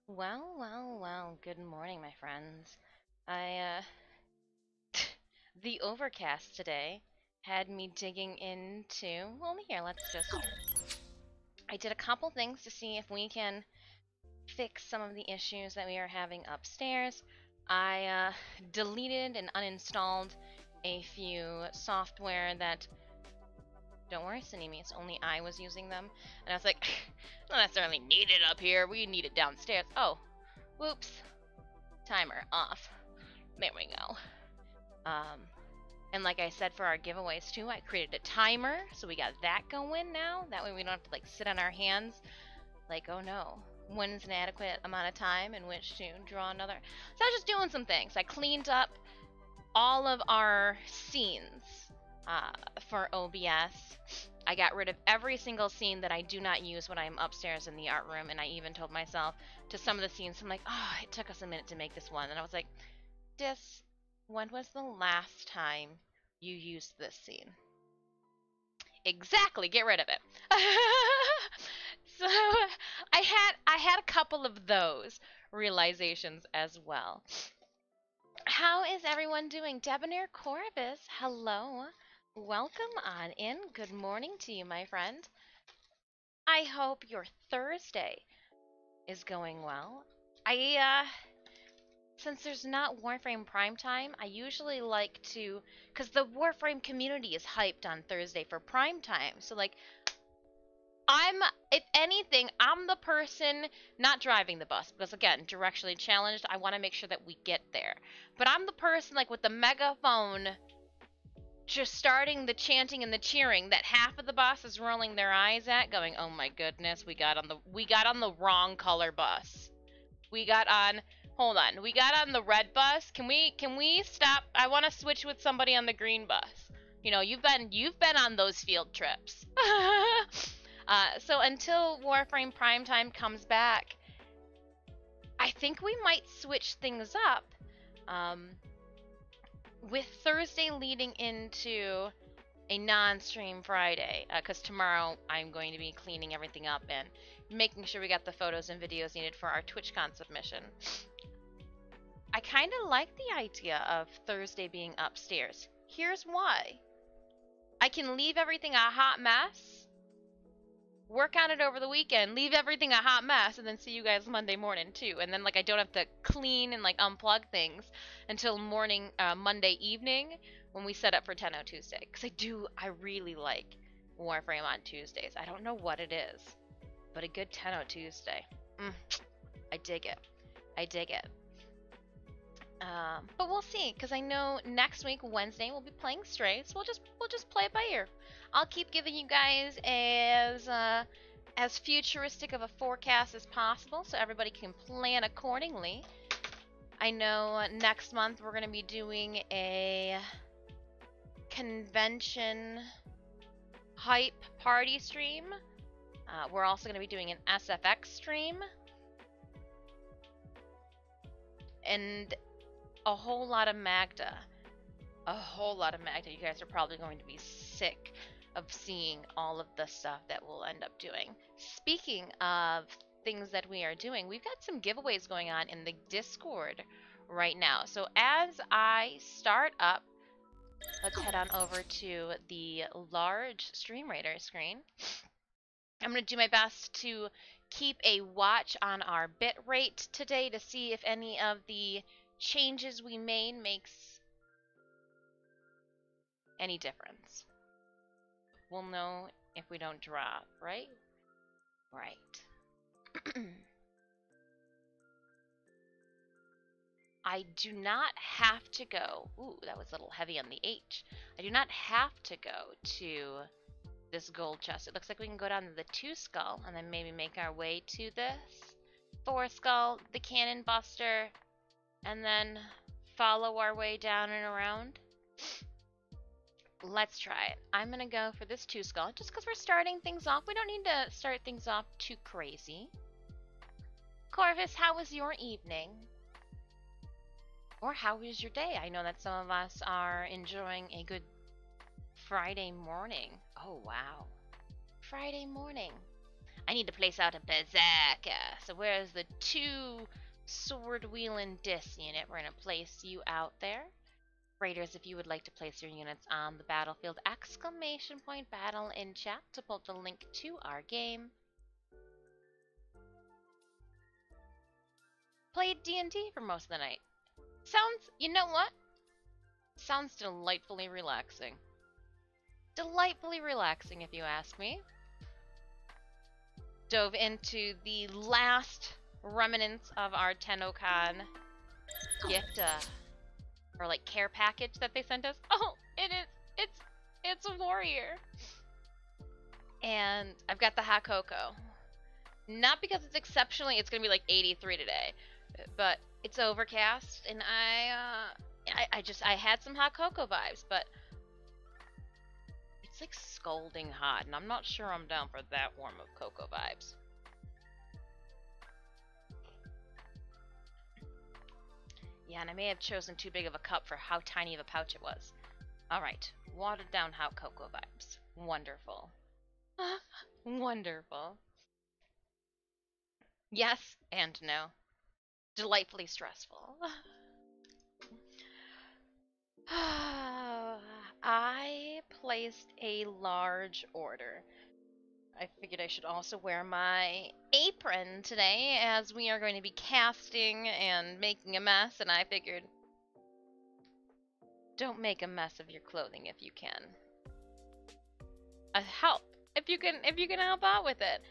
Well, good morning, my friends. I, the overcast today had me digging into, well, here, I did a couple things to see if we can fix some of the issues that we are having upstairs. I deleted and uninstalled a few software that, don't worry, Cinemi, it's only I was using them. And I was like, not necessarily need it up here, we need it downstairs. Oh, whoops. Timer off. There we go. And like I said for our giveaways too, I created a timer, so we got that going now. That way we don't have to like sit on our hands like, oh no, when is an adequate amount of time in which to draw another? So I was just doing some things. I cleaned up all of our scenes for OBS. I got rid of every single scene that I do not use when I'm upstairs in the art room, and I even told myself to some of the scenes, I'm like, oh, it took us a minute to make this one. And I was like, when was the last time you used this scene? Exactly, get rid of it. So I had a couple of those realizations as well. How is everyone doing? Debonair Corvus, hello. Welcome on in. Good morning to you, my friend. I hope your Thursday is going well. Since there's not Warframe Prime Time, I usually like to, because the Warframe community is hyped on Thursday for Prime Time. So, like, if anything, I'm the person not driving the bus, because again, directionally challenged, I want to make sure that we get there. But I'm the person, like, with the megaphone just starting the chanting and the cheering that half of the bus is rolling their eyes at, going, oh my goodness, we got on the wrong color bus. We got on Hold on. We got on the red bus. Can we stop? I want to switch with somebody on the green bus. You know, you've been on those field trips. So until Warframe Primetime comes back, I think we might switch things up. With Thursday leading into a non-stream Friday, because tomorrow I'm going to be cleaning everything up and making sure we got the photos and videos needed for our TwitchCon submission. I kind of like the idea of Thursday being upstairs. Here's why. I can leave everything a hot mess, work on it over the weekend, leave everything a hot mess, and then see you guys Monday morning too. And then like I don't have to clean and like unplug things until Monday evening when we set up for 10:00 Tuesday. Because I really like Warframe on Tuesdays. I don't know what it is, but a good 10:00 Tuesday. I dig it. I dig it. But we'll see, because I know next week, Wednesday, we'll be playing Stray, so we'll just play it by ear. I'll keep giving you guys as futuristic of a forecast as possible, so everybody can plan accordingly. I know next month we're going to be doing a convention hype party stream. We're also going to be doing an SFX stream. And a whole lot of Maghda. A whole lot of Maghda. You guys are probably going to be sick of seeing all of the stuff that we'll end up doing. Speaking of things that we are doing, we've got some giveaways going on in the Discord right now. So as I start up, let's head on over to the large Stream Radar screen. I'm going to do my best to keep a watch on our bit rate today to see if any of the changes we made makes any difference. We'll know if we don't drop, right? Right. I do not have to go. Ooh, that was a little heavy on the H. I do not have to go to this gold chest. It looks like we can go down to the 2 skull and then maybe make our way to this 4 skull, the cannon buster, and then follow our way down and around. Let's try it. I'm gonna go for this 2 skull just because we're starting things off. We don't need to start things off too crazy. Corvus, how was your evening? Or how was your day? I know that some of us are enjoying a good Friday morning. Oh, wow. Friday morning. I need to place out a berserker. So where's the 2 sword wheeling disc unit? We're gonna place you out there. Raiders, if you would like to place your units on the battlefield, exclamation point battle in chat to pull the link to our game. Played D&D for most of the night. Sounds, you know what? Sounds delightfully relaxing. Delightfully relaxing, if you ask me. Dove into the last remnants of our Tennokan gift, or like care package that they sent us. Oh, it's a warrior. And I've got the hot cocoa. Not because it's exceptionally, it's gonna be like 83 today, but it's overcast, and I had some hot cocoa vibes, but it's like scalding hot, and I'm not sure I'm down for that warm of cocoa vibes. Yeah, and I may have chosen too big of a cup for how tiny of a pouch it was. Alright, watered down hot cocoa vibes. Wonderful. Wonderful. Yes and no. Delightfully stressful. I placed a large order. I figured I should also wear my apron today, as we are going to be casting and making a mess, and I figured, don't make a mess of your clothing if you can. Help if you can help out with it.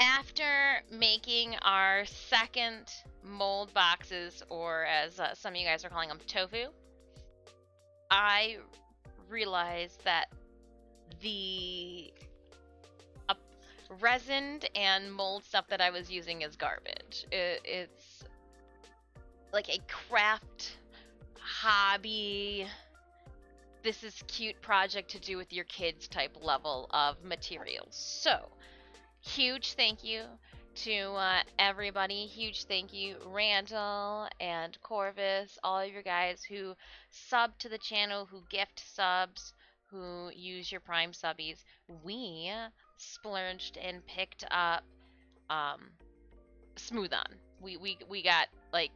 After making our second mold boxes, or as some of you guys are calling them, tofu, I realized that the resin and mold stuff that I was using is garbage. It's like a craft hobby, this is cute project to do with your kids type level of materials. So, huge thank you to everybody. Huge thank you, Randall and Corvus, all of your guys who sub to the channel, who gift subs, who use your Prime subbies. We splurged and picked up Smooth On. We got like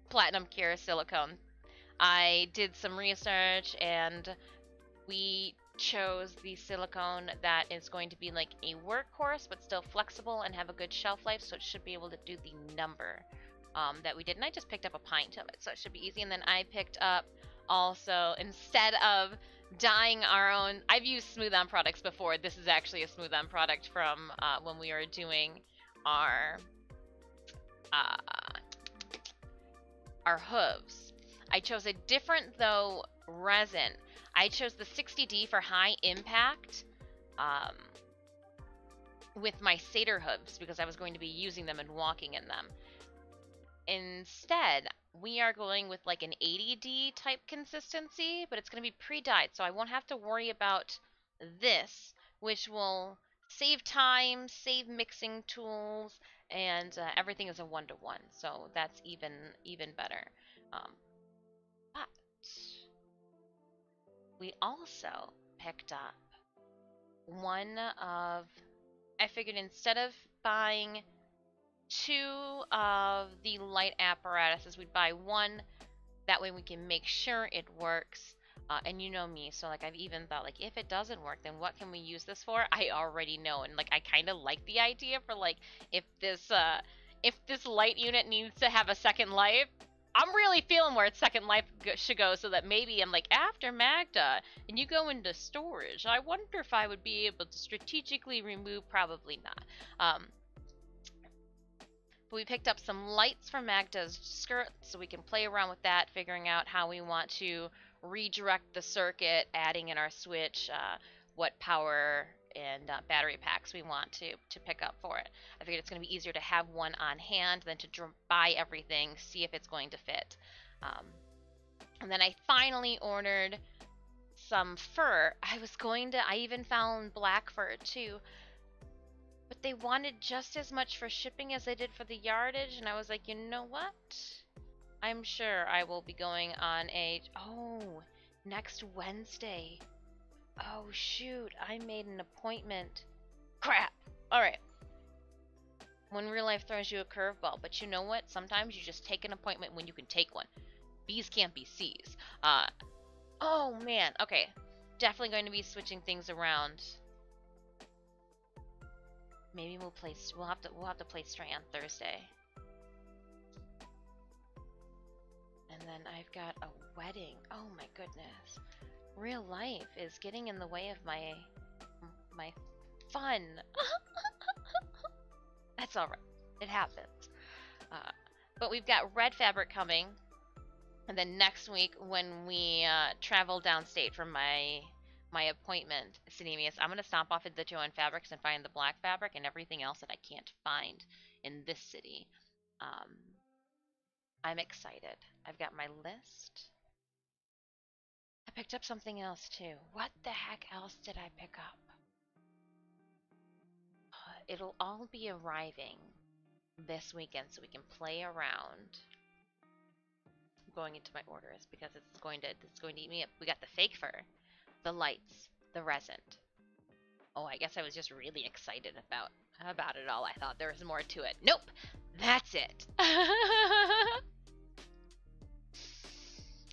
platinum cure silicone. I did some research and we chose the silicone that is going to be like a workhorse but still flexible and have a good shelf life, so it should be able to do the number that we did. And I just picked up a pint of it, so it should be easy. And then I picked up also, instead of dyeing our own, I've used Smooth On products before. This is actually a Smooth On product from when we were doing our hooves. I chose a different, though, resin. I chose the 60D for high impact with my satyr hooves because I was going to be using them and walking in them. Instead, we are going with like an 80D type consistency, but it's going to be pre-dyed, so I won't have to worry about this, which will save time, save mixing tools, and everything is a 1-to-1, so that's even better. But we also picked up one of, I figured instead of buying 2 of the light apparatuses, we'd buy one. That way we can make sure it works. And you know me, so like I've even thought, like, if it doesn't work, then what can we use this for? I already know, and like I kind of like the idea for like if this light unit needs to have a second life, I'm really feeling where its second life should go, so that maybe I'm like, after Maghda and you go into storage, I wonder if I would be able to strategically remove. Probably not. But we picked up some lights from Maghda's skirt, so we can play around with that, figuring out how we want to redirect the circuit, adding in our switch, what power and battery packs we want to pick up for it. I figured it's going to be easier to have one on hand than to buy everything, see if it's going to fit. And then I finally ordered some fur. I even found black fur too, but they wanted just as much for shipping as they did for the yardage, and I was like, you know what? I'm sure I will be going on next Wednesday. Oh shoot, I made an appointment. Crap! Alright. When real life throws you a curveball, but you know what? Sometimes you just take an appointment when you can take one. B's can't be C's. Oh man, okay. Definitely going to be switching things around. Maybe we'll have to play Stray on Thursday. And then I've got a wedding. Oh my goodness. Real life is getting in the way of my fun. That's alright. It happens. But we've got red fabric coming. And then next week when we travel downstate from my appointment, Cinemius, I'm going to stop off at the Joanne Fabrics and find the black fabric and everything else that I can't find in this city. I'm excited. I've got my list. I picked up something else too. What the heck else did I pick up? It'll all be arriving this weekend so we can play around. I'm going into my orders because it's going to eat me up. We got the fake fur, the lights, the resin. Oh, I guess I was just really excited about it all. I thought there was more to it. Nope, that's it.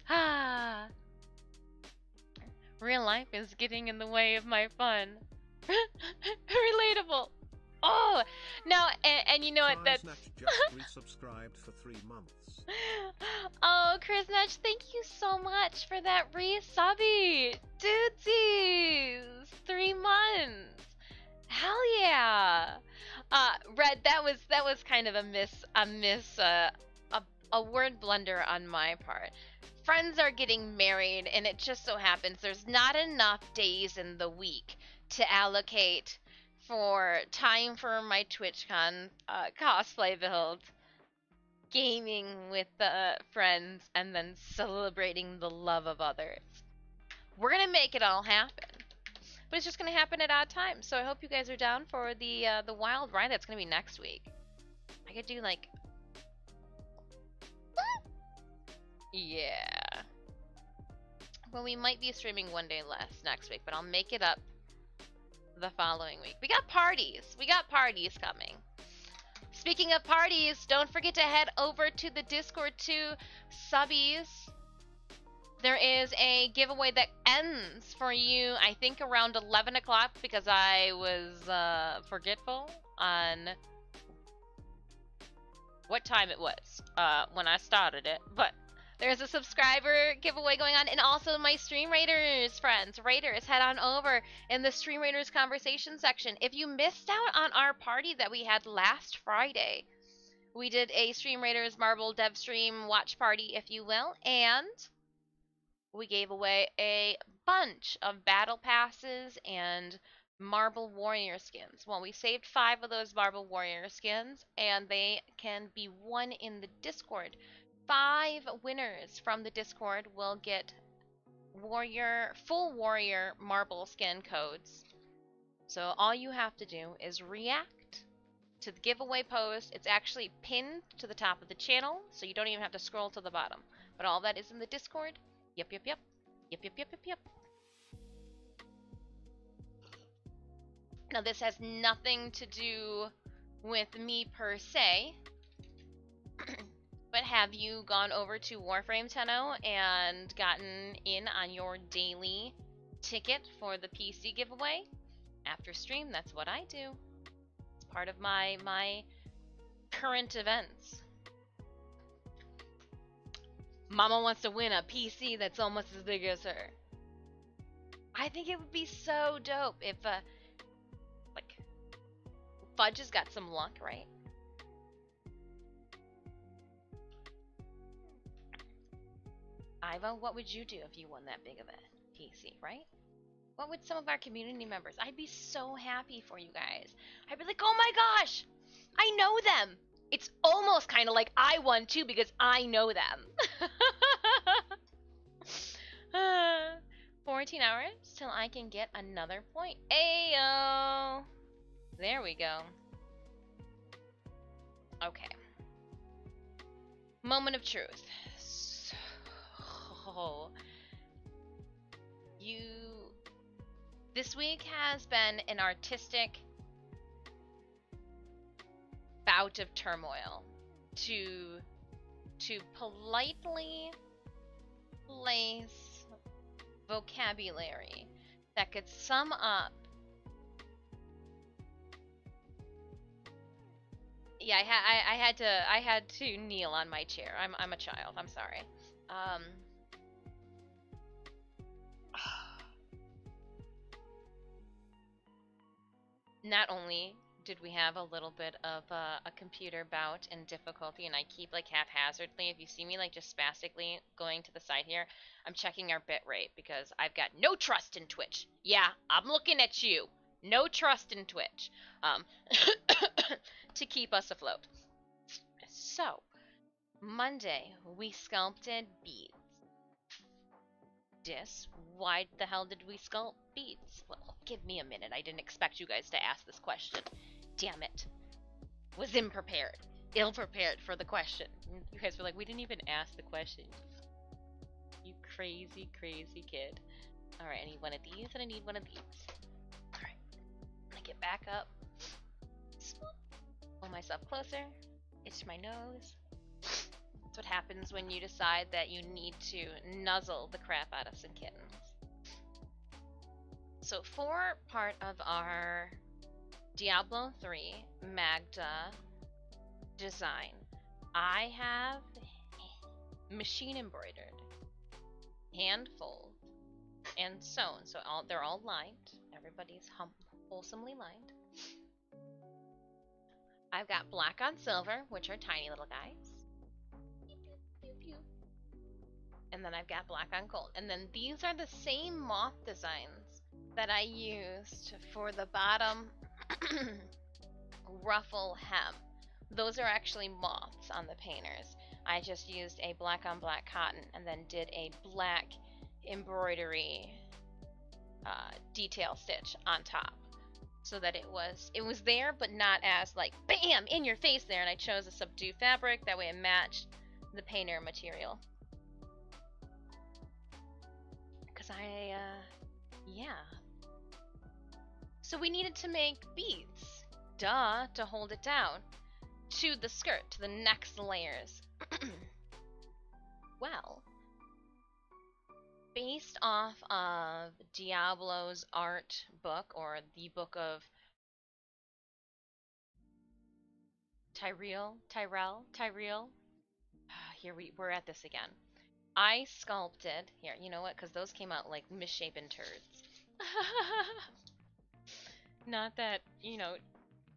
Ah, real life is getting in the way of my fun. Relatable. Oh, no, and you know what? That's just resubscribed for 3 months. Oh, Chris Nutch, thank you so much for that resubby. Dudesies, 3 months. Hell yeah. Red, that was kind of a word blunder on my part. Friends are getting married, and it just so happens there's not enough days in the week to allocate for time for my TwitchCon cosplay build, gaming with friends, and then celebrating the love of others. We're gonna make it all happen, but it's just gonna happen at odd times. So I hope you guys are down for the wild ride that's gonna be next week. I could do like, yeah. Well, we might be streaming one day less next week, but I'll make it up the following week. We got parties. We got parties coming. Speaking of parties, don't forget to head over to the Discord too, subbies. There is a giveaway that ends for you, I think, around 11 o'clock because I was forgetful on what time it was when I started it. But there's a subscriber giveaway going on, and also my Stream Raiders friends. Raiders, head on over in the Stream Raiders conversation section. If you missed out on our party that we had last Friday, we did a Stream Raiders Marble Dev Stream watch party, if you will, and we gave away a bunch of battle passes and Marble Warrior skins. Well, we saved 5 of those Marble Warrior skins, and they can be won in the Discord. 5 winners from the Discord will get full warrior marble skin codes. So all you have to do is react to the giveaway post. It's actually pinned to the top of the channel, so you don't even have to scroll to the bottom. But all that is in the Discord. Yep. Now this has nothing to do with me per se. But have you gone over to Warframe 10.0 and gotten in on your daily ticket for the PC giveaway? After stream, that's what I do. It's part of my current events. Mama wants to win a PC that's almost as big as her. I think it would be so dope if, like, Fudge has got some luck, right? Ivo, what would you do if you won that big of a PC, right? What would some of our community members? I'd be so happy for you guys. I'd be like, oh my gosh, I know them. It's almost kind of like I won too because I know them. 14 hours till I can get another point. Ayo! There we go. Okay. Moment of truth. So, This week has been an artistic bout of turmoil to politely place vocabulary that could sum up. Yeah, I had to kneel on my chair. I'm a child. I'm sorry. Not only did we have a little bit of a computer bout and difficulty, and I keep like haphazardly, if you see me like just spastically going to the side here, I'm checking our bit rate because I've got no trust in Twitch. Yeah, I'm looking at you. No trust in Twitch to keep us afloat. So, Monday, we sculpted beads. Why the hell did we sculpt beads? Well, give me a minute. I didn't expect you guys to ask this question. Damn it. Was unprepared. Ill-prepared for the question. You guys were like, we didn't even ask the question. You crazy, crazy kid. Alright, I need one of these and I need one of these. Alright. I'm gonna get back up. Pull myself closer. Itch my nose. That's what happens when you decide that you need to nuzzle the crap out of some kittens. So for part of our Diablo 3 Maghda design, I have machine embroidered, hand fold, and sewn. So they're all lined. Everybody's wholesomely lined. I've got black on silver, which are tiny little guys. And then I've got black on gold. And then these are the same moth designs that I used for the bottom ruffle hem. Those are actually moths on the painters. I just used a black on black cotton and then did a black embroidery detail stitch on top, so that it was there, but not as like bam in your face there. And I chose a subdued fabric, that way it matched the painter material. Because yeah. So we needed to make beads, duh, to hold it down to the skirt, to the next layers. Well, based off of Diablo's art book, or the book of Tyrell. Here we're at this again. I sculpted here. You know what? Because those came out like misshapen turds. Not that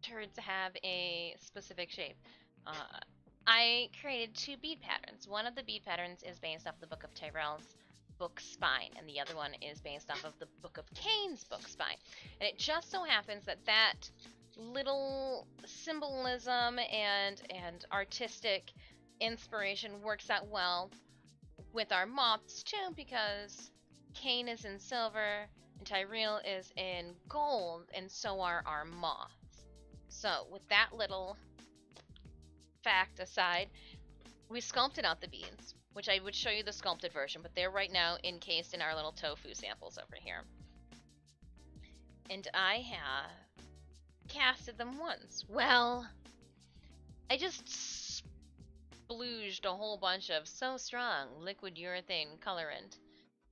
turds have a specific shape. I created two bead patterns. One of the bead patterns is based off the Book of Tyrell's book Spine, and the other one is based off of the Book of Cain's book Spine. And it just so happens that little symbolism and artistic inspiration works out well with our moths too, because Cain is in silver and Tyrell is in gold, and so are our moths. So with that little fact aside, we sculpted out the beads, which I would show you the sculpted version, but they're right now encased in our little tofu samples over here. And I have casted them once. Well, I just splooged a whole bunch of So Strong liquid urethane colorant,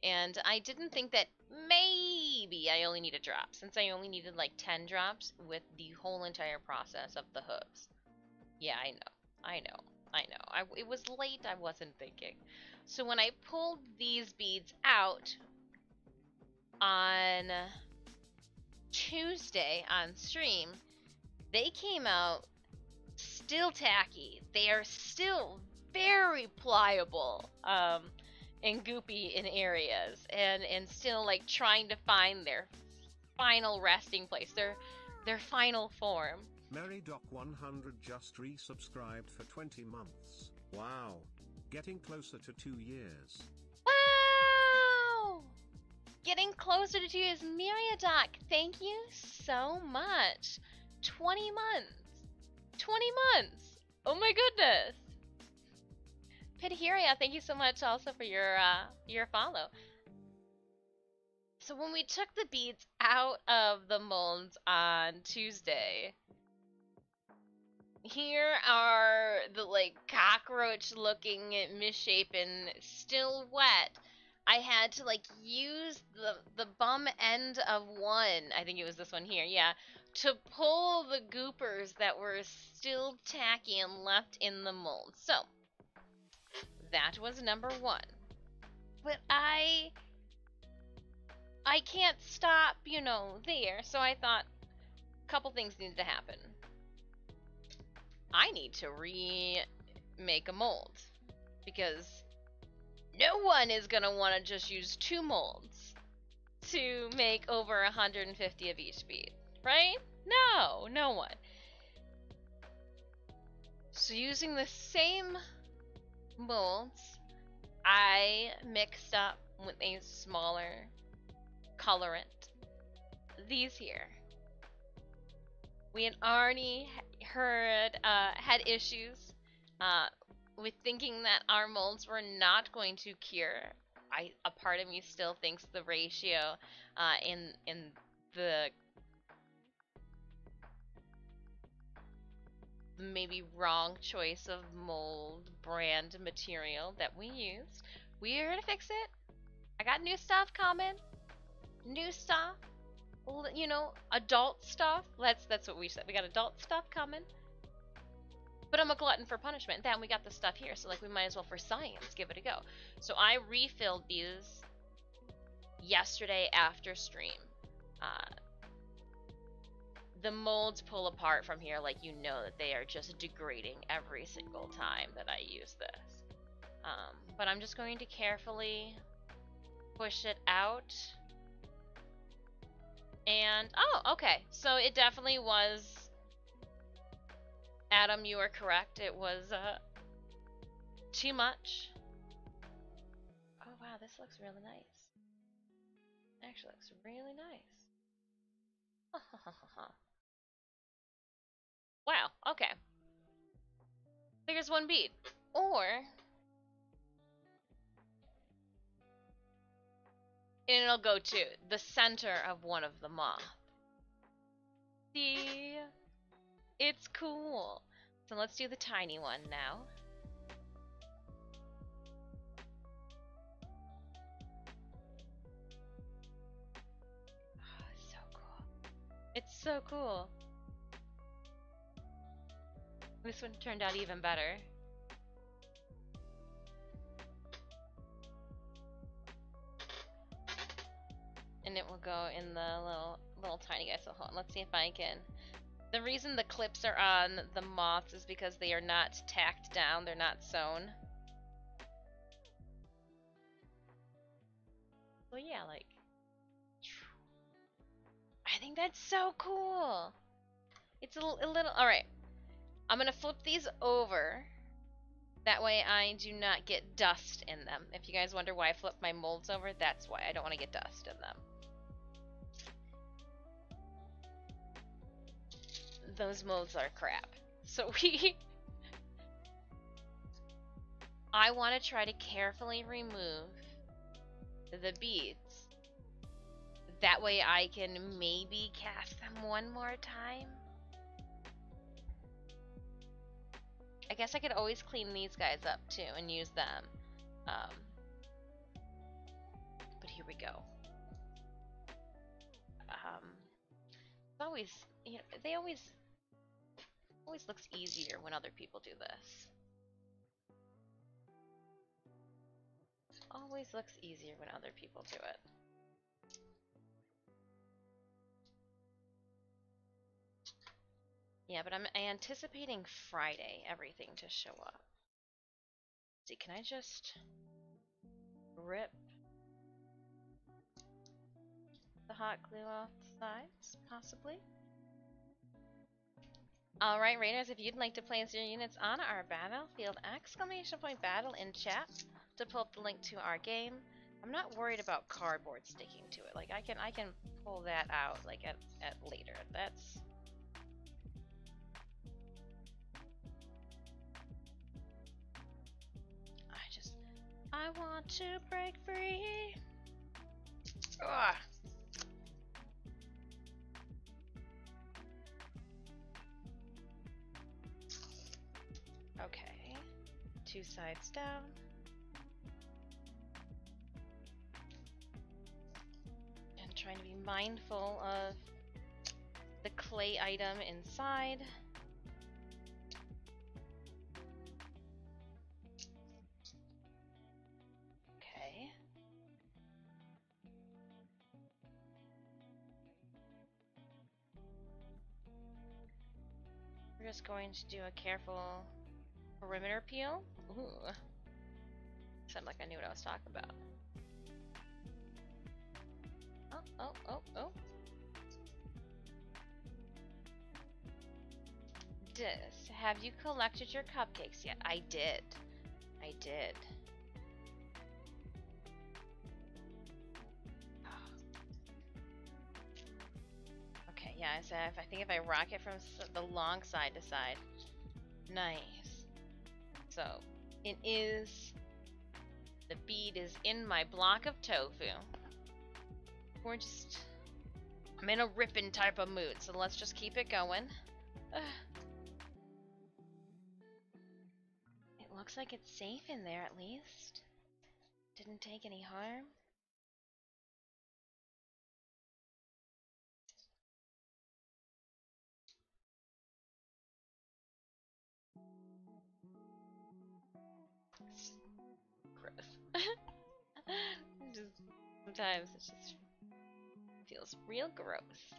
and I didn't think that maybe I only need a drop, since I only needed like 10 drops with the whole entire process of the hooves. Yeah, I know. It was late, I wasn't thinking. So when I pulled these beads out on Tuesday on stream, they came out still tacky. They are still very pliable and goopy in areas, and still like trying to find their final resting place, their final form. MaryDoc100 just resubscribed for 20 months. Wow. Getting closer to 2 years. Wow! Getting closer to 2 years. MaryDoc, thank you so much. 20 months. 20 months! Oh my goodness! Pithiria, thank you so much also for your follow. So when we took the beads out of the molds on Tuesday, here are the like cockroach looking misshapen, still wet. I had to like use the bum end of one, I think it was this one here, yeah, to pull the goopers that were still tacky and left in the mold. So that was number one. But I can't stop, there. So I thought a couple things needed to happen. I need to remake a mold because no one is going to want to just use 2 molds to make over 150 of each bead, right? No one. So using the same molds, I mixed up with a smaller colorant. These here. We had already had issues with thinking that our molds were not going to cure. A part of me still thinks the ratio in the maybe wrong choice of mold brand material that we used. We're gonna fix it. I got new stuff coming. New stuff. Adult stuff. That's what we said. We got adult stuff coming. But I'm a glutton for punishment. Then we got the stuff here, so like we might as well for science give it a go. So I refilled these yesterday after stream. The molds pull apart from here, like that they are just degrading every single time that I use this. But I'm just going to carefully push it out. And, oh, okay. So it definitely was, Adam, you are correct. It was too much. Oh, wow, this looks really nice. Actually looks really nice. Wow, okay. There's one bead. Or, and it'll go to the center of one of the moths. See? It's cool. So let's do the tiny one now. Oh, it's so cool. It's so cool. This one turned out even better. And it will go in the little tiny guy. So hold on, let's see if I can. The reason the clips are on the moths is because they are not tacked down, they're not sewn. Well, yeah, like, I think that's so cool. It's a little, all right. I'm gonna flip these over. That way I do not get dust in them. If you guys wonder why I flip my molds over, that's why. I don't want to get dust in them. Those molds are crap. So I want to try to carefully remove the beads. That way I can maybe cast them one more time. I guess I could always clean these guys up too and use them. But here we go. It's always, they always looks easier when other people do this. Always looks easier when other people do it. Yeah, but I'm anticipating Friday everything to show up. Let's see, can I just rip the hot glue off the sides, possibly? Alright, Raiders, if you'd like to place your units on our battlefield, !battle in chat to pull up the link to our game. I'm not worried about cardboard sticking to it. Like, I can pull that out, like, at later. That's... I want to break free. Ugh. 2 sides down. And trying to be mindful of the clay item inside. Okay. We're just going to do a careful perimeter peel. Ooh. Sounded like I knew what I was talking about. Oh. Have you collected your cupcakes yet? I did. Okay, yeah, I think if I rock it from the long side to side. Nice. So, the bead is in my block of tofu. I'm in a ripping type of mood, so let's just keep it going. It looks like it's safe in there at least. Didn't take any harm. Gross. Sometimes it just feels real gross.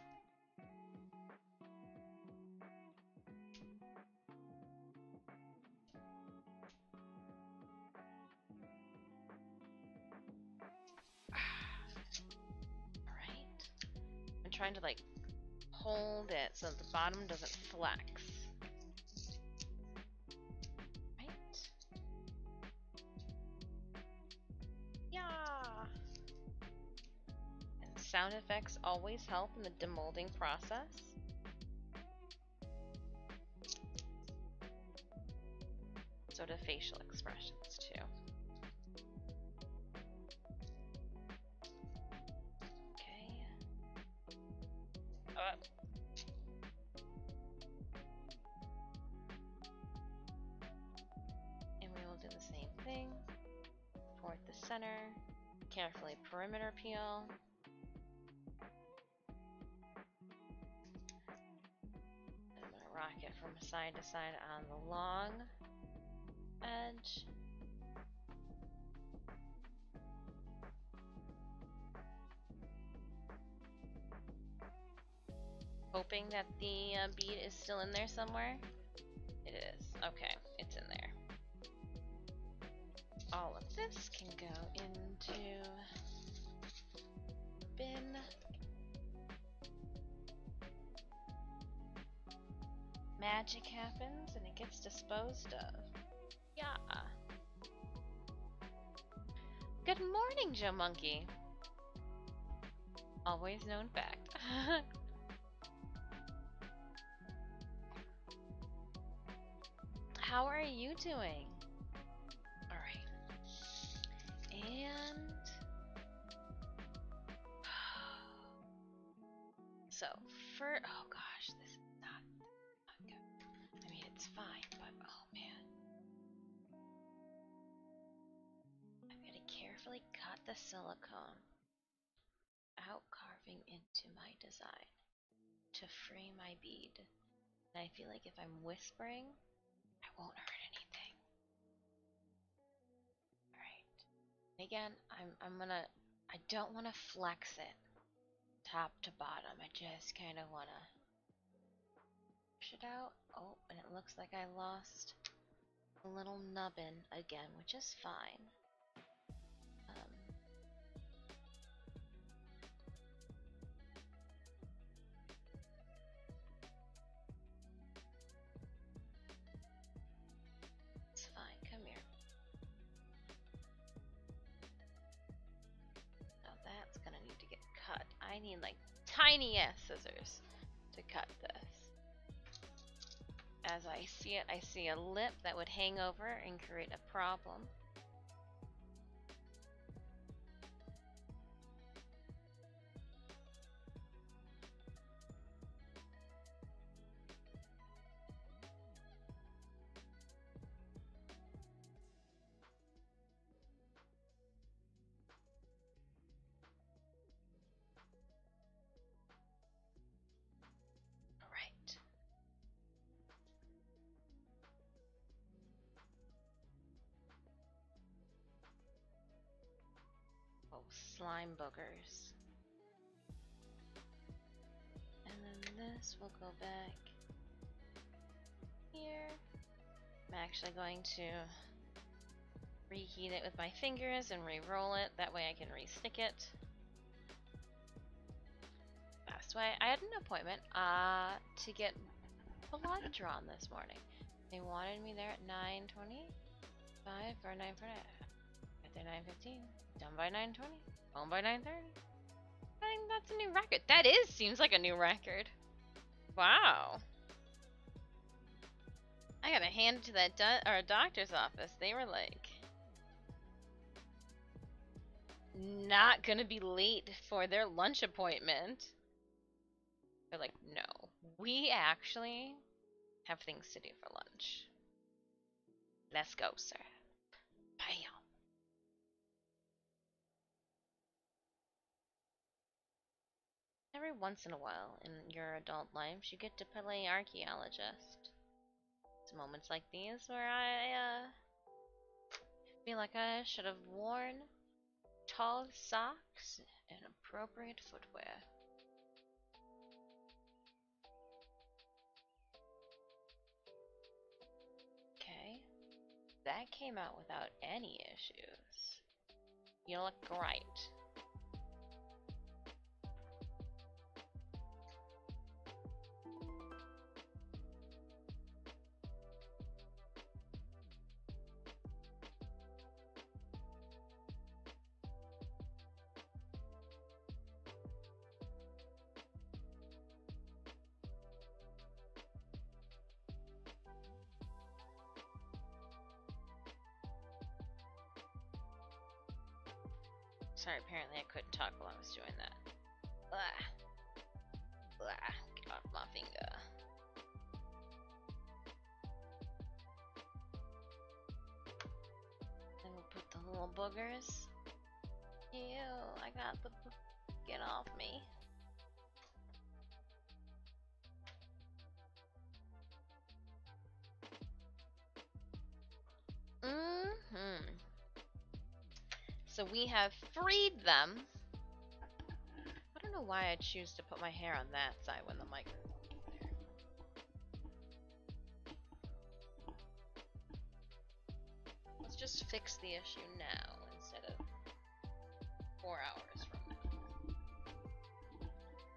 Alright. I'm trying to like hold it so the bottom doesn't flex. Sound effects always help in the demolding process. So do facial expressions too. Okay. And we will do the same thing. Support the center. Carefully perimeter peel. Rock it from side to side on the long edge. Hoping that the bead is still in there somewhere. It is. Okay, it's in there. All of this can go into the bin. Magic happens and it gets disposed of. Yeah. Good morning, Joe Monkey. Always known fact. How are you doing? Alright. And so oh gosh, this is not good. I mean, it's fine, but oh man. I'm gonna carefully cut the silicone out, carving into my design to free my bead. And I feel like if I'm whispering, I won't hurt anything. Alright. Again, I don't wanna flex it top to bottom. I just kinda wanna push it out. Oh, and it looks like I lost a little nubbin again, which is fine. It's fine, come here. Now that's gonna need to get cut. I need like tiny ass scissors to cut this. As I see it, I see a lip that would hang over and create a problem. slime boogers. And then this will go back here. I'm actually going to reheat it with my fingers and re-roll it. That way I can re-stick it. Best way. I had an appointment to get blood drawn this morning. They wanted me there at 9:25 or 9:40. Got there 9:15. Done by 9:20. Home by 9:30. I think that's a new record. That seems like a new record. Wow. I gotta hand it to that doctor's office. They were like, not gonna be late for their lunch appointment. They're like, no, we actually have things to do for lunch. Let's go, sir. Bam. Every once in a while in your adult life, you get to play archaeologist. It's moments like these where I feel like I should have worn tall socks and appropriate footwear. Okay, that came out without any issues. You look great. Sorry, apparently I couldn't talk while I was doing that. Blah. Blah. Get off my finger. Then we'll put the little boogers. Ew, I got the... Get off me. So we have freed them. I don't know why I choose to put my hair on that side when the microphone's there. Let's just fix the issue now instead of 4 hours from now.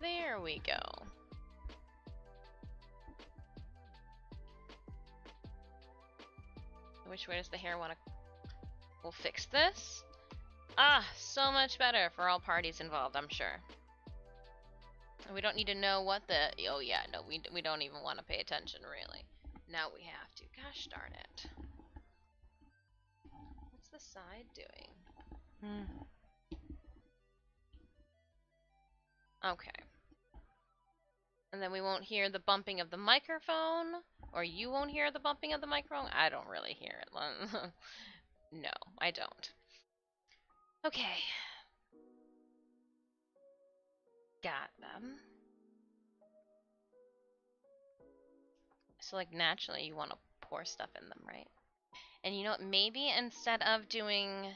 There we go. Which way does the hair want to... We'll fix this. Ah, so much better for all parties involved, I'm sure. We don't need to know what the... Oh yeah, no, we don't even want to pay attention, really. Now we have to. Gosh darn it. What's the side doing? Okay. And then we won't hear the bumping of the microphone, or you won't hear the bumping of the microphone. I don't really hear it. No, I don't. Okay. Got them. So, like, naturally you want to pour stuff in them, right? And you know what? Maybe instead of doing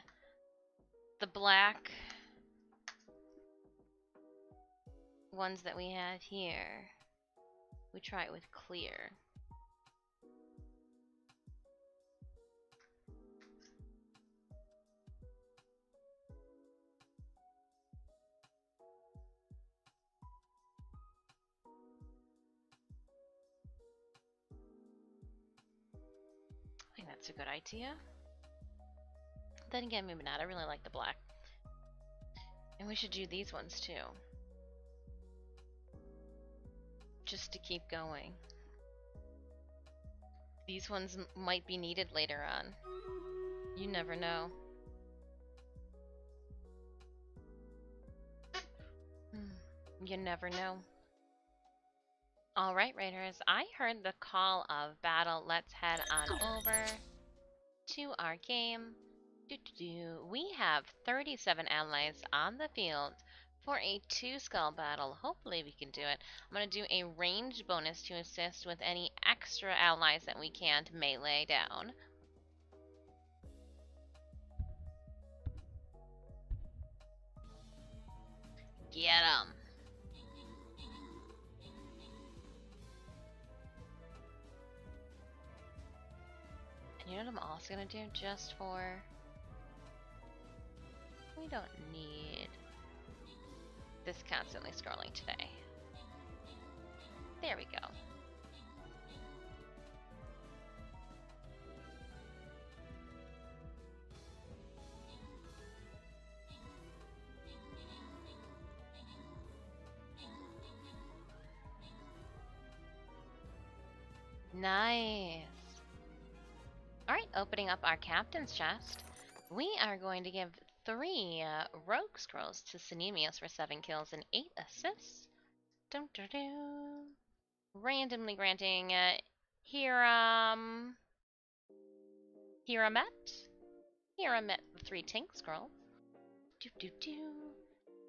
the black ones that we have here, we try it with clear. I think that's a good idea. Then again, maybe not. I really like the black. And we should do these ones too. Just to keep going. These ones might be needed later on. You never know. You never know. Alright, Raiders, I heard the call of battle. Let's head on over to our game. We have 37 allies on the field for a 2-skull battle. Hopefully we can do it. I'm going to do a range bonus to assist with any extra allies that we can't melee down. I'm also gonna do just for... We don't need this constantly scrolling today. There we go. Nice. Alright, opening up our captain's chest. We are going to give 3 rogue scrolls to Synemius for 7 kills and 8 assists. Dum -dum -dum. Randomly granting Hiramet the 3 tank scrolls.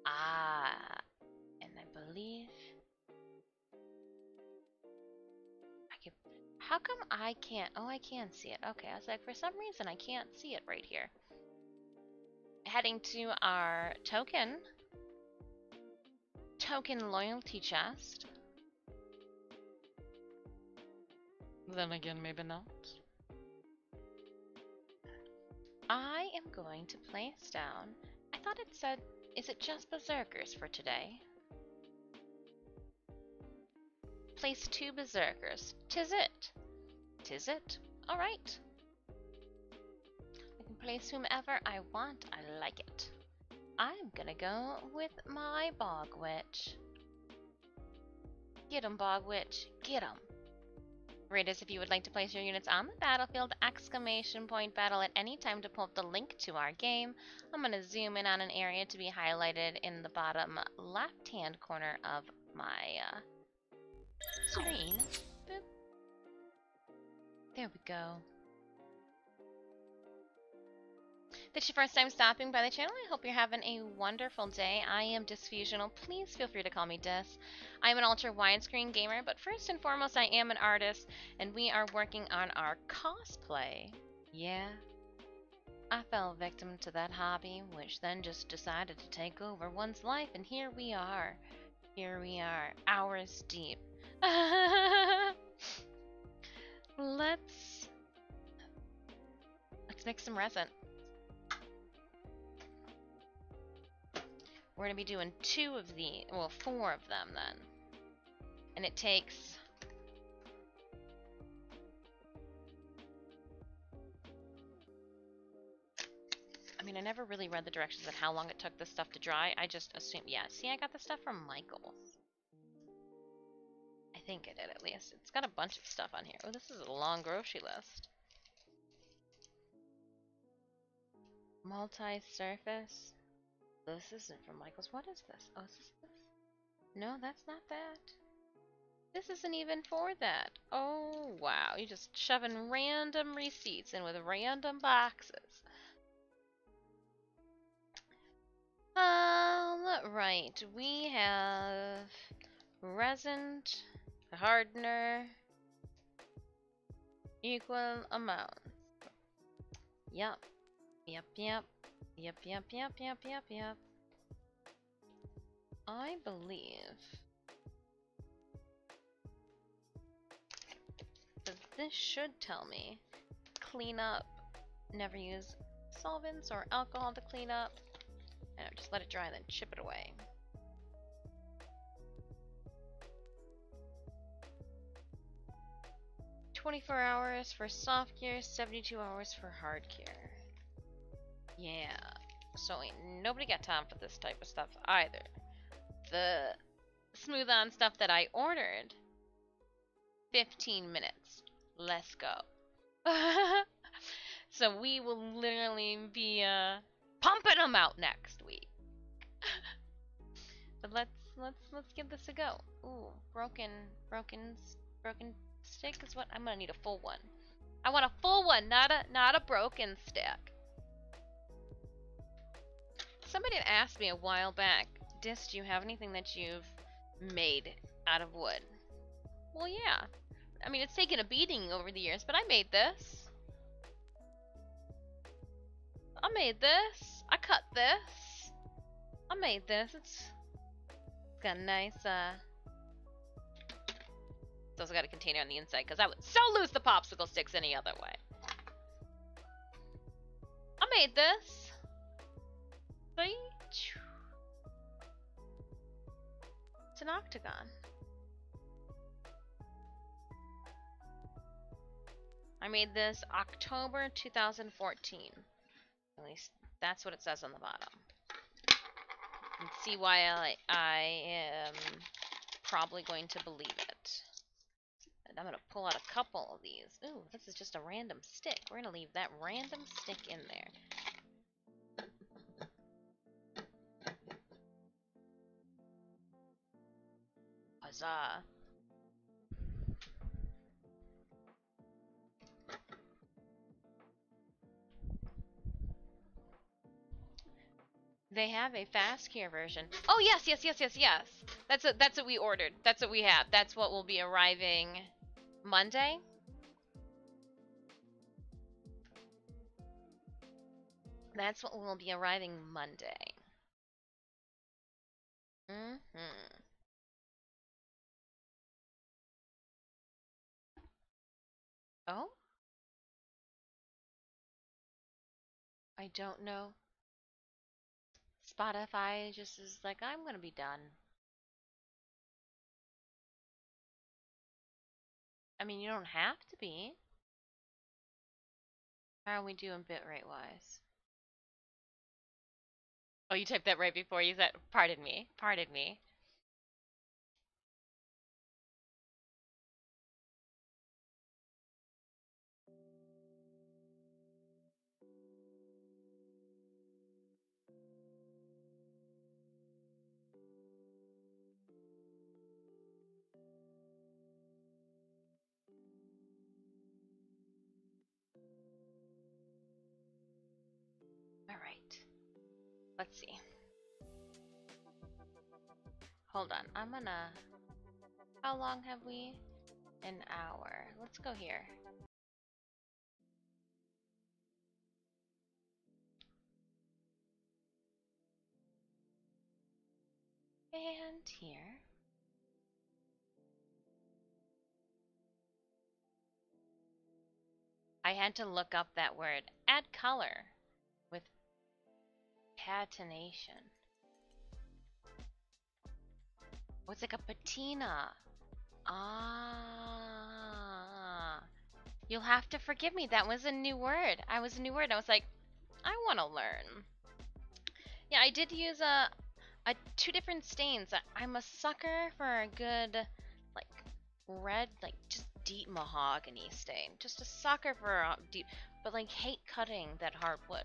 Ah, and I believe I can. How come I can't? Oh, I can see it. Okay, I was like, for some reason I can't see it right here. Heading to our token loyalty chest. Then again, maybe not. I am going to place down. I thought it said, is it just berserkers for today? Place 2 berserkers. Tis it. Tis it. Alright. I can place whomever I want. I like it. I'm gonna go with my Bog Witch. Get 'em, Bog Witch. Get 'em. Raiders, if you would like to place your units on the battlefield, ! battle at any time to pull up the link to our game. I'm going to zoom in on an area to be highlighted in the bottom left-hand corner of my screen. Boop. There we go. This is your first time stopping by the channel. I hope you're having a wonderful day. I am Disfusional. Please feel free to call me Dis. I'm an ultra widescreen gamer, but first and foremost, I am an artist, and we are working on our cosplay. Yeah, I fell victim to that hobby, which then just decided to take over one's life, and here we are. Here we are, hours deep. Let's make some resin. We're going to be doing 2 of the, well, 4 of them then. And it takes... I mean, I never really read the directions on how long it took this stuff to dry. I just assumed, yeah, see, I got this stuff from Michael's. I think I did, at least. It's got a bunch of stuff on here. Oh, this is a long grocery list. Multi-surface. This isn't from Michael's. What is this? Oh, is this this? No, that's not that. This isn't even for that. Oh, wow. You're just shoving random receipts in with random boxes. Right. We have resin, hardener, equal amounts. Yep. Yep, yep. Yep, yep, yep, yep, yep, yep. I believe that this should tell me clean up, never use solvents or alcohol to clean up, and just let it dry and then chip it away. "24 hours for soft gear, 72 hours for hard gear." Yeah, so ain't nobody got time for this type of stuff either. The smooth on stuff that I ordered, 15 minutes. Let's go. So we will literally be pumping them out next week. But let's give this a go. Ooh, broken stick is what I'm gonna need. A full one. I want a full one, not a broken stick. Somebody had asked me a while back, Dis, do you have anything that you've made out of wood? Well, yeah. I mean, it's taken a beating over the years, but I made this. I made this. I cut this. I made this. It's got a nice, it's also got a container on the inside, because I would so lose the popsicle sticks any other way. made this. See? It's an octagon. I made this October 2014. At least that's what it says on the bottom. And see why I am probably going to believe it. And I'm going to pull out a couple of these. Ooh, this is just a random stick. We're going to leave that random stick in there. Huzzah. They have a fast care version. Oh yes, yes, yes, yes, yes. That's what we ordered. That's what we have. That's what will be arriving Monday. That's what will be arriving Monday. Mm-hmm. Oh? I don't know. Spotify just is like, I'm gonna be done. I mean, you don't have to be. How are we doing bitrate wise? Oh, you typed that right before you said, pardon me. Pardon me. Alright. Let's see. Hold on. I'm gonna... How long have we? An hour. Let's go here. And here. I had to look up that word. Add color with patination. Oh, it's like a patina. Ah. You'll have to forgive me. That was a new word. I was a new word. I was like, I want to learn. Yeah, I did use two different stains. I'm a sucker for a good, like, red, like, just deep mahogany stain. Just a sucker for deep, but like hate cutting that hardwood.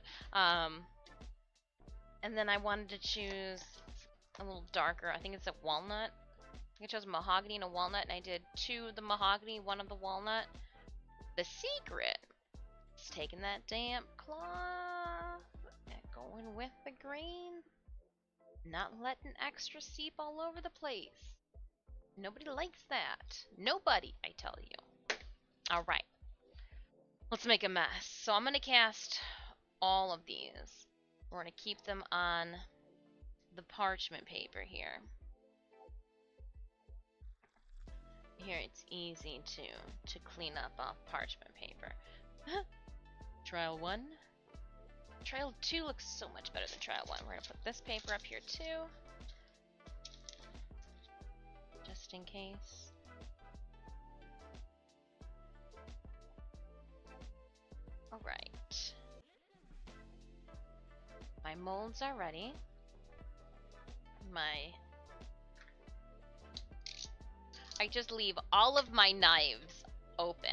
And then I wanted to choose a little darker. I think it's a walnut. I chose mahogany and a walnut, and I did two of the mahogany, one of the walnut. The secret is taking that damp cloth and going with the grain, not letting extra seep all over the place. Nobody likes that. Nobody, I tell you. Alright. Let's make a mess. So I'm going to cast all of these. We're going to keep them on the parchment paper here. Here it's easy to clean up off parchment paper. Trial 1. Trial 2 looks so much better than trial 1. We're going to put this paper up here too. Just in case. Alright. My molds are ready. I just leave all of my knives open.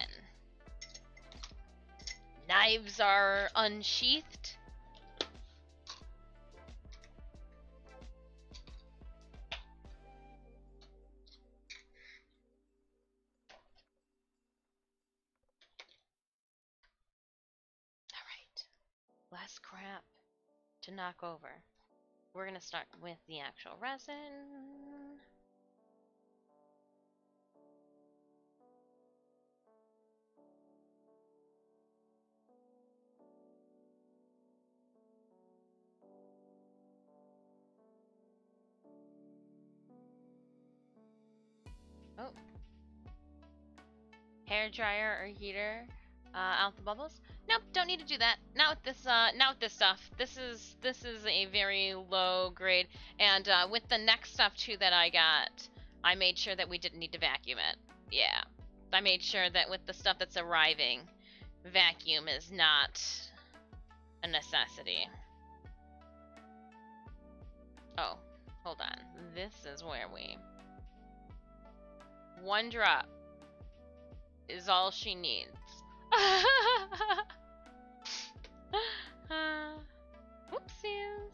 Knives are unsheathed. Alright. Less crap to knock over. We're gonna start with the actual resin. Oh. Hair dryer or heater out the bubbles. Nope, don't need to do that. Not with this. Not with this stuff. This is a very low grade, and with the next stuff too that I got, I made sure that we didn't need to vacuum it. Yeah, I made sure that with the stuff that's arriving, vacuum is not a necessity. Oh, hold on. This is where we. One drop is all she needs. Whoopsies.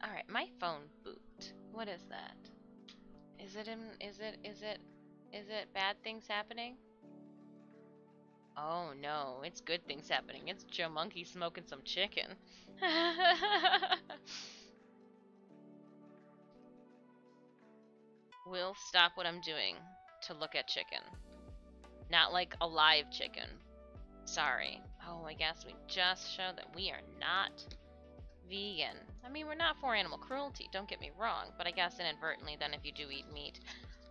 Alright, my phone boot. What is that? Is it bad things happening? Oh no, it's good things happening. It's Joe Monkey smoking some chicken. Will stop what I'm doing to look at chicken. Not like a live chicken. Sorry. Oh, I guess we just showed that we are not vegan. I mean, we're not for animal cruelty, don't get me wrong, but I guess inadvertently then if you do eat meat.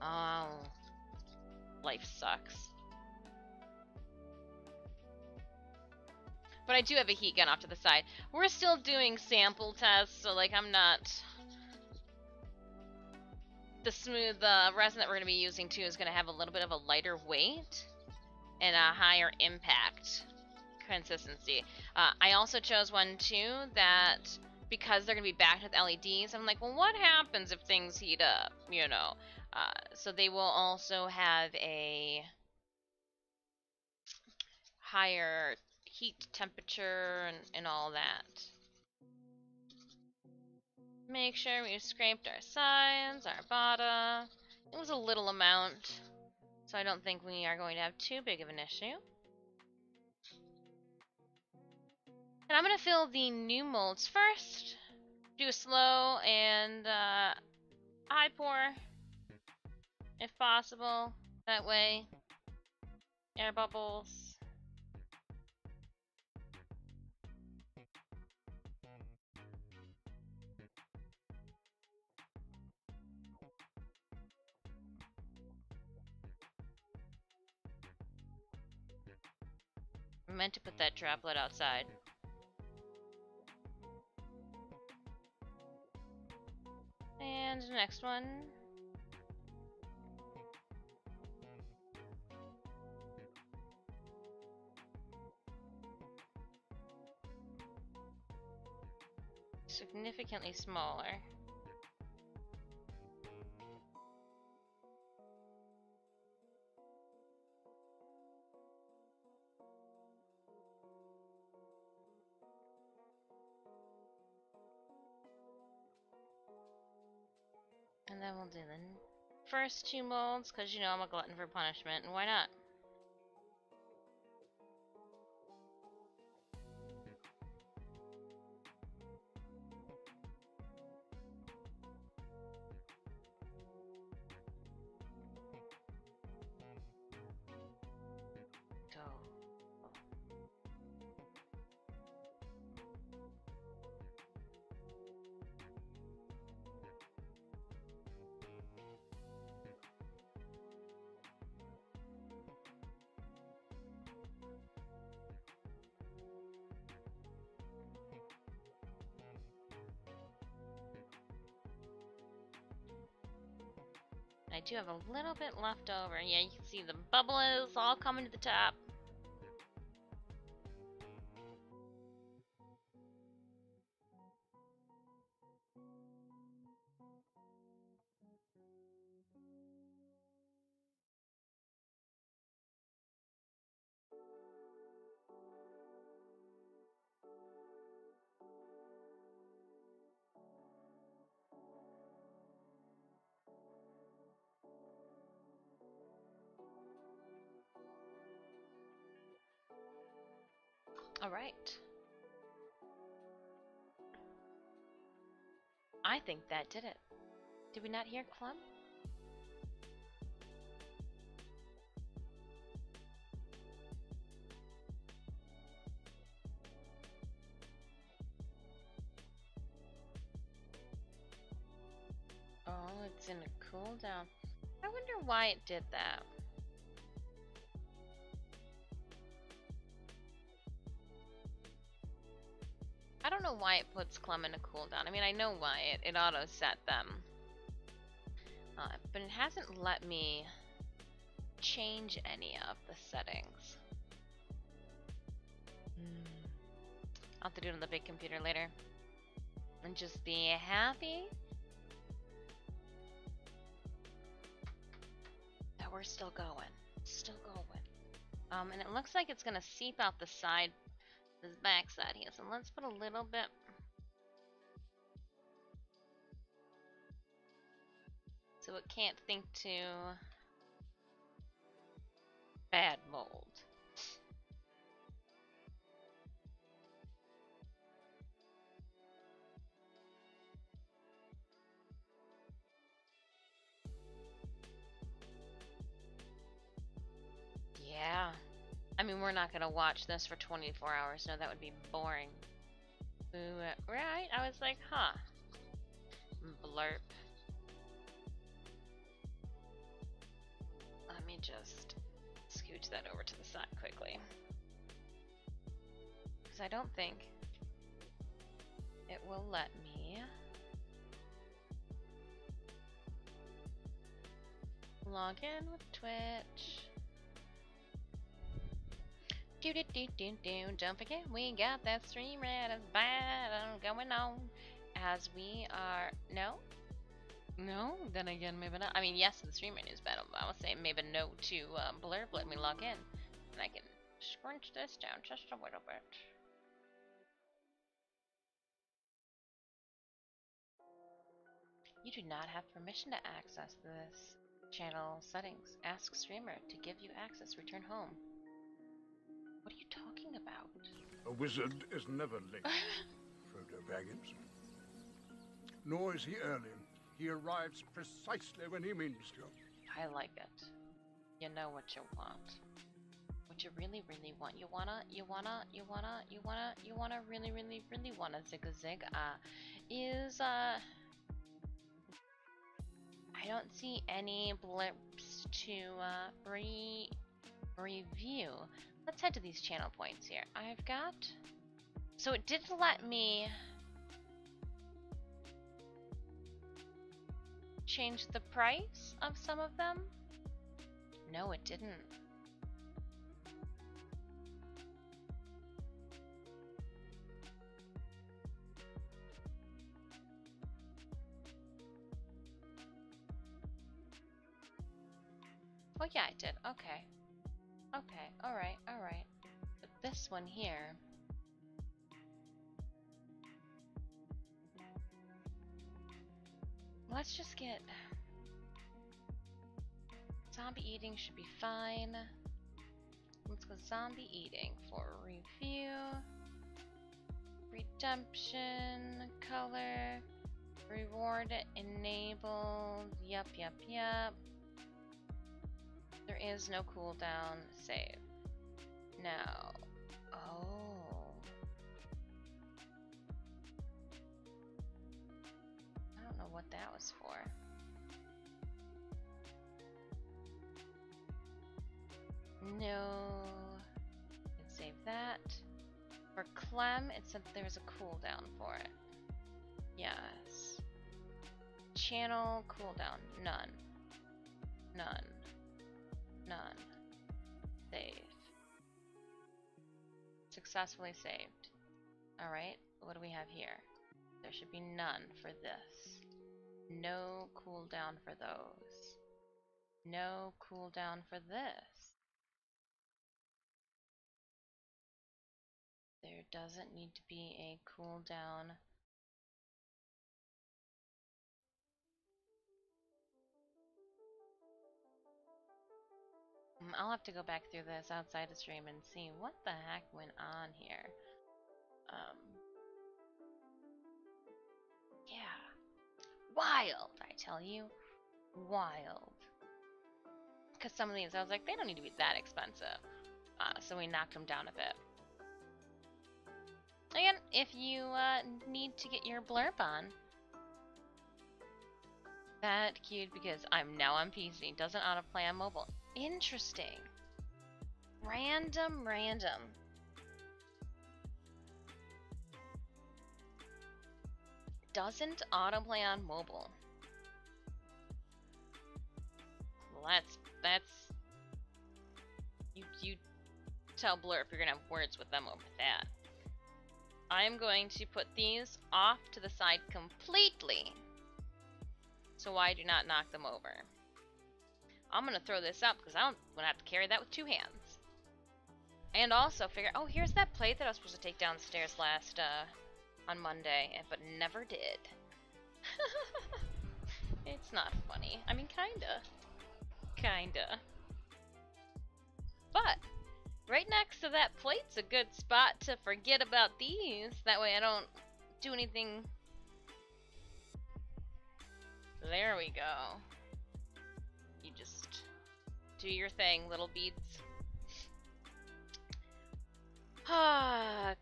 Oh, life sucks. But I do have a heat gun off to the side. We're still doing sample tests, so like I'm not... The smooth resin that we're going to be using too is going to have a little bit of a lighter weight and a higher impact consistency. I also chose one too that because they're going to be backed with LEDs, I'm like, well, what happens if things heat up, you know? So they will also have a higher heat temperature and all that. Make sure we've scraped our sides, our bottom. It was a little amount, so I don't think we are going to have too big of an issue. And I'm going to fill the new molds first. Do a slow and high pour, if possible. That way, air bubbles. I meant to put that droplet outside. And the next one. Significantly smaller. And then we'll do the first two molds, because you know I'm a glutton for punishment, and why not? Go. I do have a little bit left over. Yeah, you can see the bubbles all coming to the top. Alright. I think that did it. Did we not hear club? in a cooldown. I wonder why it did that. I don't know why it puts Clem in a cooldown. I mean, I know why it auto set them. But it hasn't let me change any of the settings. I'll have to do it on the big computer later. And just be happy that we're still going. Still going. And it looks like it's gonna seep out the side, this back side here. So let's put a little bit. So it can't think to bad mold. Yeah. I mean, we're not gonna watch this for 24 hours. No, that would be boring. Right? I was like, huh. Blurp. Let me just scooch that over to the side quickly. Because I don't think it will let me log in with Twitch. Don't forget, we got that stream red as bad going on as we are. No, then again, maybe not. I mean, yes, the stream menu is bad. I would say maybe no to Blurb. Let me log in, and I can scrunch this down just a little bit. You do not have permission to access this channel settings. Ask streamer to give you access. Return home. What are you talking about? A wizard is never late, Frodo Baggins. Nor is he early. He arrives precisely when he means to. I like it. You know what you want. What you really, really want. You wanna really, really, really wanna zig-a-zig, is, I don't see any blips to, review. Let's head to these channel points here. I've got... So it did let me change the price of some of them? No, it didn't. Well, yeah, it did. Okay. Okay, alright. But this one here... Let's just get... Zombie eating should be fine. Let's go zombie eating for review. Redemption, color, reward enabled. Yup. There is no cooldown. Save. No. Oh. I don't know what that was for. No. Let's save that. For Clem, it said there was a cooldown for it. Yes. Channel cooldown. None. Save. Successfully saved. Alright, what do we have here? There should be none for this. No cooldown for those. No cooldown for this. There doesn't need to be a cooldown. I'll have to go back through this outside the stream and see what the heck went on here. Yeah. Wild, I tell you. Wild. Because some of these, I was like, they don't need to be that expensive. So we knocked them down a bit. Again, if you need to get your blurb on, That cute because I'm now on PC. Doesn't autoplay on mobile. Interesting. Random. Doesn't autoplay on mobile. Well, that's you tell Blur if you're gonna have words with them over that. I'm going to put these off to the side completely, so I do not knock them over. I'm gonna throw this up because I'm gonna have to carry that with two hands. And also figure, oh, here's that plate that I was supposed to take downstairs on Monday, but never did. It's not funny. I mean, kinda. But right next to that plate's a good spot to forget about these. That way I don't do anything. There we go. You just do your thing, little beads.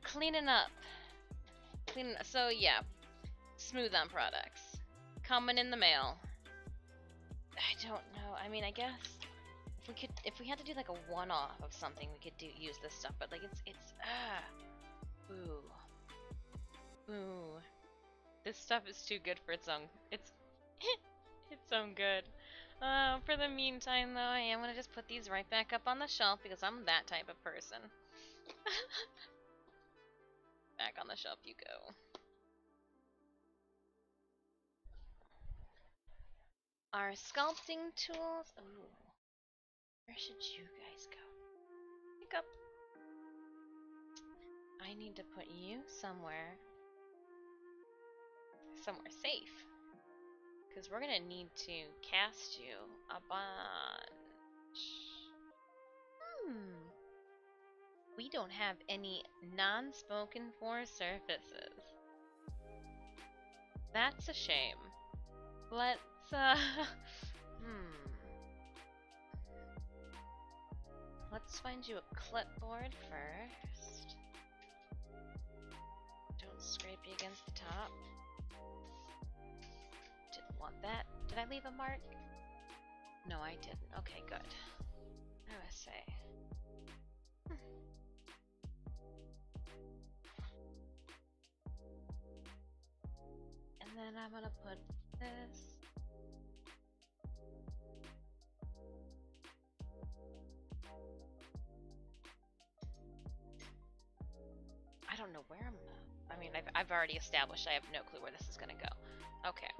Cleaning up. So yeah, Smooth On products coming in the mail. I don't know. I mean, I guess if we had to do like a one-off of something, we could use this stuff. But like ooh. This stuff is too good for its own. It's its own good. For the meantime, though, I am gonna just put these right back up on the shelf because I'm that type of person. Back on the shelf you go. Our sculpting tools. Ooh. Where should you guys go? Pick up. I need to put you somewhere safe. Because we're gonna need to cast you a bunch. We don't have any non-spoken for surfaces. That's a shame. Let's, Let's find you a clipboard first. Don't scrape you against the top. Didn't want that. Did I leave a mark? No, I didn't. Okay, good. I was say. And then I'm gonna put this. I don't know where I'm gonna. I mean, I've already established I have no clue where this is gonna go. Okay.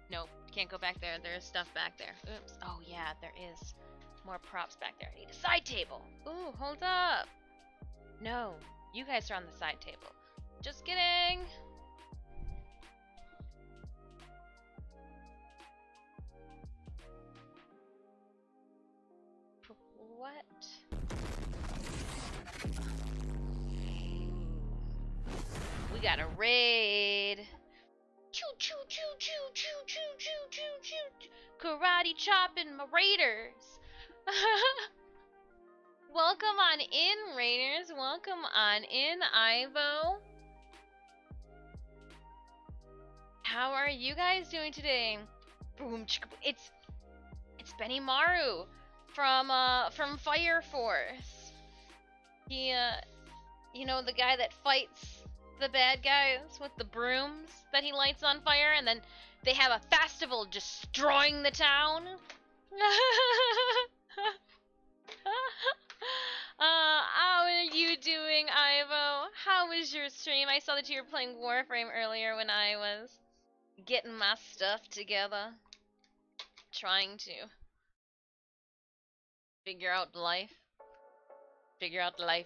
Nope, can't go back there. There's stuff back there. Oops. Oh yeah, there is more props back there. I need a side table. Ooh, hold up. No, you guys are on the side table. Just kidding. What? We got a raid. Choo choo choo choo choo choo choo choo choo. Karate chopping my raiders. Welcome on in, raiders. Welcome on in, Ivo. How are you guys doing today? Boom, it's Benny Maru from Fire Force. He you know, the guy that fights the bad guys with the brooms that he lights on fire, and then they have a festival destroying the town. How are you doing, Ivo? How was your stream? I saw that you were playing Warframe earlier when I was getting my stuff together, trying to figure out life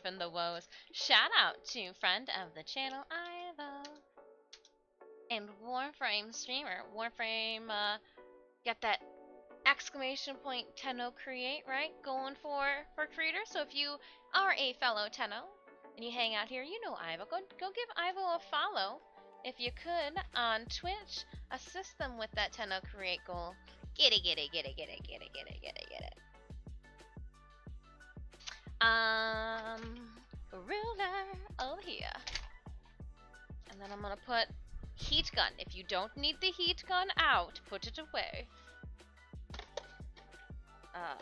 and the woes. Shout out to friend of the channel, Ivo, and Warframe streamer. Warframe got that exclamation point Tenno create, right? Going for creator. So if you are a fellow Tenno and you hang out here, you know Ivo. Go give Ivo a follow if you could on Twitch. Assist them with that Tenno create goal. Get it. Ruler over here. And then I'm gonna put Heat gun. If you don't need the heat gun out, put it away. I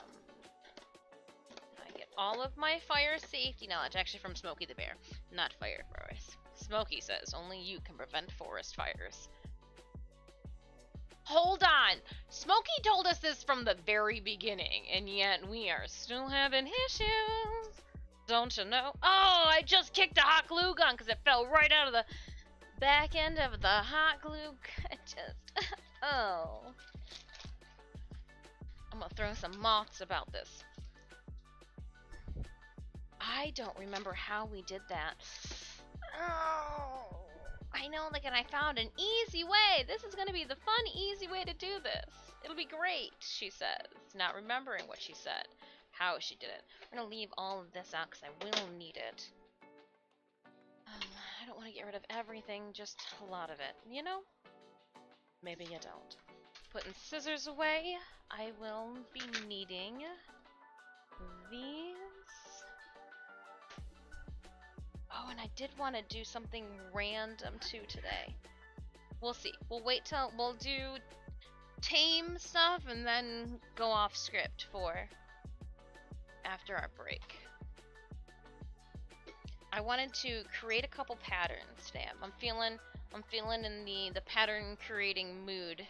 get all of my fire safety knowledge, actually from Smokey the Bear, not Fire Forest. Smokey says only you can prevent forest fires. Hold on! Smokey told us this from the very beginning, and yet we are still having issues. Don't you know? Oh, I just kicked a hot glue gun because it fell right out of the back end of the hot glue. Oh. I'm gonna throw some moths about this. I don't remember how we did that. Oh. I know, like, and I found an easy way. This is gonna be the fun, easy way to do this. It'll be great, she says, not remembering what she said, how she did it. I'm gonna leave all of this out because I will need it. I don't want to get rid of everything, just a lot of it, you know? Maybe you don't. Putting scissors away, I will be needing these. Oh, and I did want to do something random too today. We'll see. We'll wait till we'll do tame stuff and then go off script for after our break. I wanted to create a couple patterns today. I'm feeling in the pattern creating mood.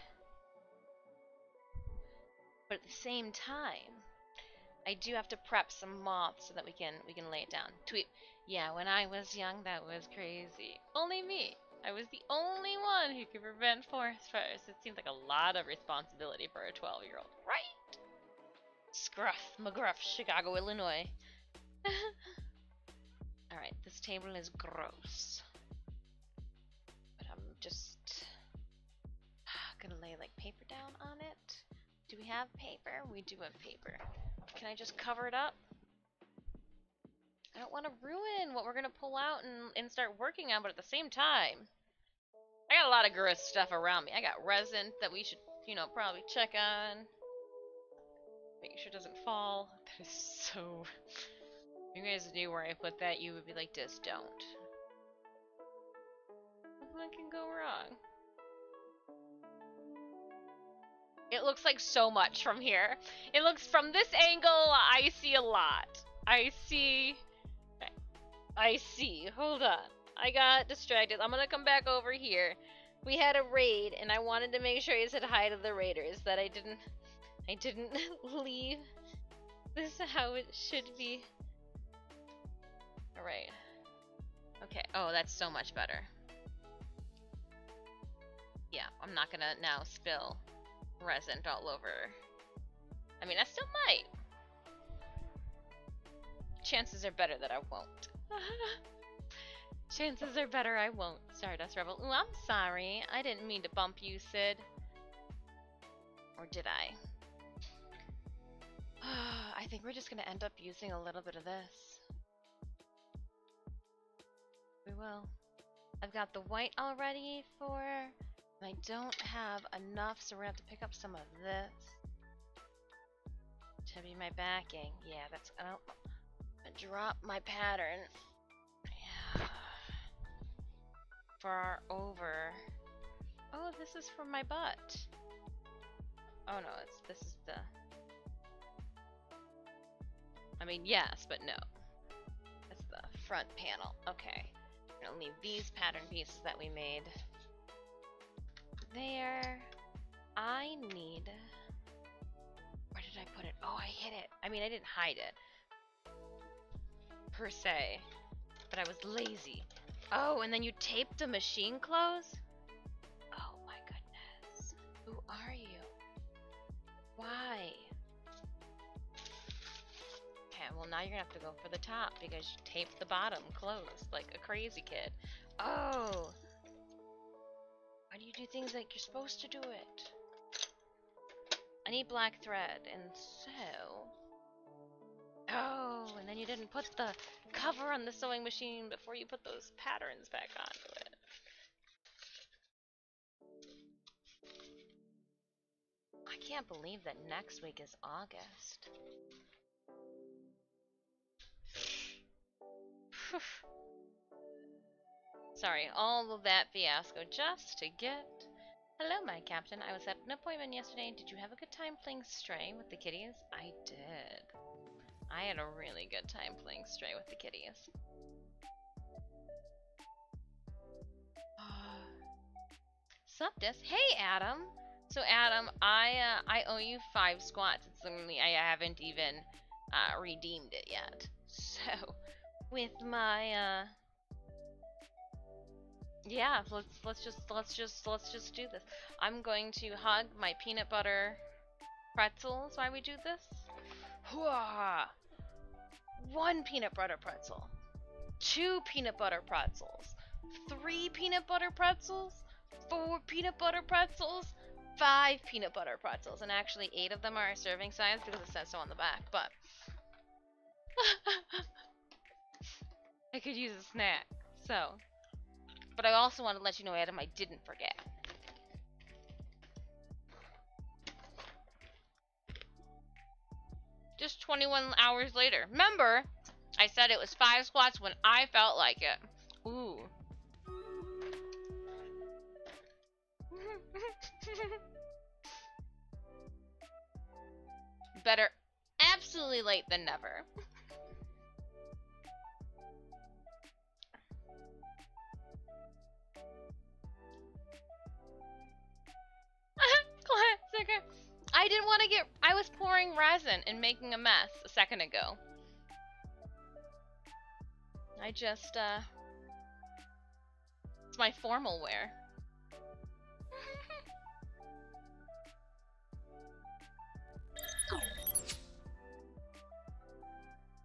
But at the same time, I do have to prep some moths so that we can lay it down. Tweet. Yeah, when I was young, that was crazy. Only me. I was the only one who could prevent forest fires. It seems like a lot of responsibility for a 12-year-old, right? Scruff, McGruff, Chicago, Illinois. Alright, this table is gross. But I'm just gonna lay like paper down on it. Do we have paper? We do have paper. Can I just cover it up? I don't want to ruin what we're going to pull out and start working on, but at the same time, I got a lot of gross stuff around me. I got resin that we should, probably check on. Making sure it doesn't fall. That is so... If you guys knew where I put that, you would be like, just don't. What can go wrong? It looks like so much from here. It looks, from this angle, I see a lot. I see, hold on. I got distracted. I'm gonna come back over here. We had a raid, and I wanted to make sure I said hi to the raiders, that I didn't leave this how it should be. Alright. Okay, oh, that's so much better. Yeah, I'm not gonna now spill resin all over. I mean, I still might. Chances are better that I won't. Chances are better I won't. Stardust Rebel. Ooh, I'm sorry. I didn't mean to bump you, Sid. Or did I? I think we're just gonna end up using a little bit of this. We will. I've got the white already for... I don't have enough, so we're gonna have to pick up some of this to be my backing. Yeah, that's... I drop my pattern. Yeah. For our over. Oh, this is for my butt. Oh no, this is the... I mean, yes, but no. That's the front panel. Okay. We're gonna leave these pattern pieces that we made there. I need... Where did I put it? Oh, I hid it. I mean, I didn't hide it, per se, but I was lazy. Oh, and then you tape the machine closed? Oh my goodness. Who are you? Why? Okay, well now you're gonna have to go for the top because you taped the bottom closed like a crazy kid. Oh! Why do you do things like you're supposed to do it? I need black thread, and so... Oh, and then you didn't put the cover on the sewing machine before you put those patterns back onto it. I can't believe that next week is August. Sorry, all of that fiasco just to get... Hello, my captain. I was at an appointment yesterday. Did you have a good time playing Stray with the kitties? I did. I had a really good time playing Stray with the kitties. Sup, Dis? Hey, Adam. So, Adam, I owe you 5 squats. It's only I haven't even redeemed it yet. So, with my yeah, let's just do this. I'm going to hug my peanut butter pretzels while we do this. Hooah! 1 peanut butter pretzel, 2 peanut butter pretzels, 3 peanut butter pretzels, 4 peanut butter pretzels, 5 peanut butter pretzels, and actually 8 of them are a serving size because it says so on the back, but I could use a snack, so. But I also want to let you know, Adam, I didn't forget. Just 21 hours later. Remember, I said it was 5 squats when I felt like it. Ooh. Better absolutely late than never. Classic. I didn't want to get... I was pouring resin and making a mess a second ago. I just, it's my formal wear.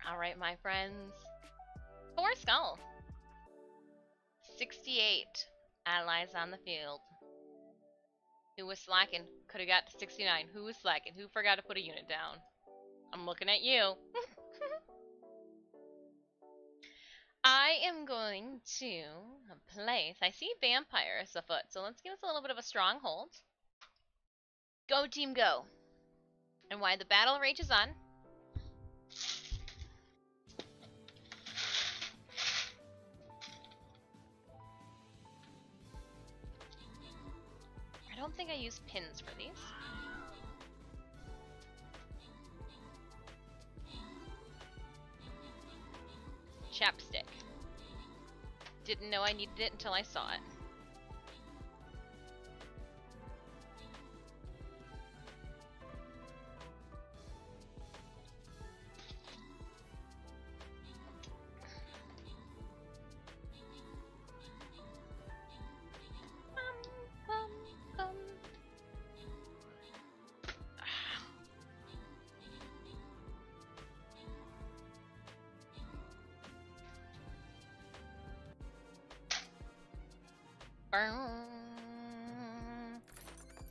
Alright, my friends. 4 skulls. 68 allies on the field. Who was slacking? Could have got to 69. Who was slacking? Who forgot to put a unit down? I'm looking at you. I am going to place... I see vampires afoot, so let's give us a little bit of a stronghold. Go, team, go. And while the battle rages on... I don't think I use pins for these. Chapstick. Didn't know I needed it until I saw it.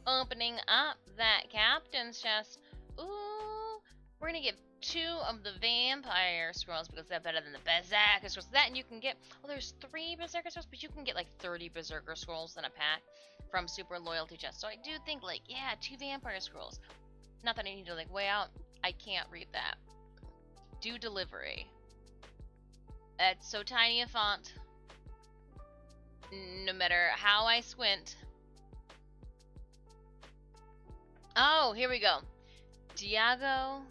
Opening up that captain's chest. Ooh, we're gonna get 2 of the vampire scrolls because they're better than the berserker scrolls. That and you can get, well, there's 3 berserker scrolls, but you can get like 30 berserker scrolls in a pack from super loyalty chest. So I do think like, yeah, 2 vampire scrolls. Not that I need to like weigh out. I can't read that. Do delivery. That's so tiny a font. No matter how I squint. Oh, here we go. Diago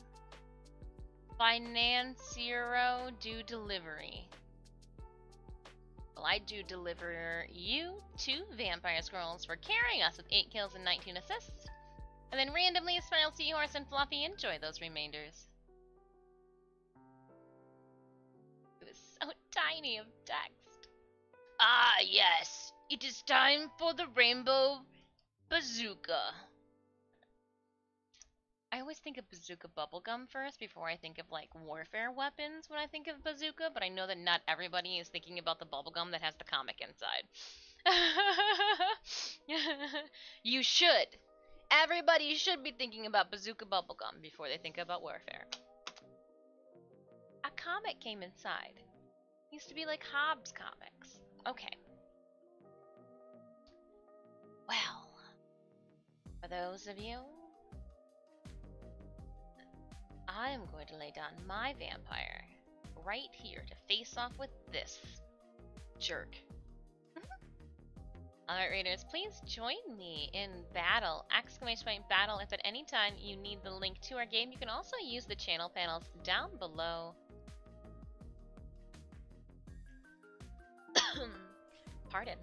Financiero do delivery. Well, I do deliver you 2 vampire scrolls for carrying us with 8 kills and 19 assists. And then randomly Smile Seahorse and Fluffy enjoy those remainders. It was so tiny of text. Ah, yes. It is time for the Rainbow Bazooka. I always think of bazooka bubblegum first before I think of like warfare weapons when I think of bazooka, but I know that not everybody is thinking about the bubblegum that has the comic inside. You should. Everybody should be thinking about bazooka bubblegum before they think about warfare. A comic came inside. It used to be like Hobbs comics. Okay. Well, for those of you, I am going to lay down my vampire right here to face off with this jerk. Alright, Raiders, please join me in battle! Exclamation point battle if at any time you need the link to our game. You can also use the channel panels down below. Pardon.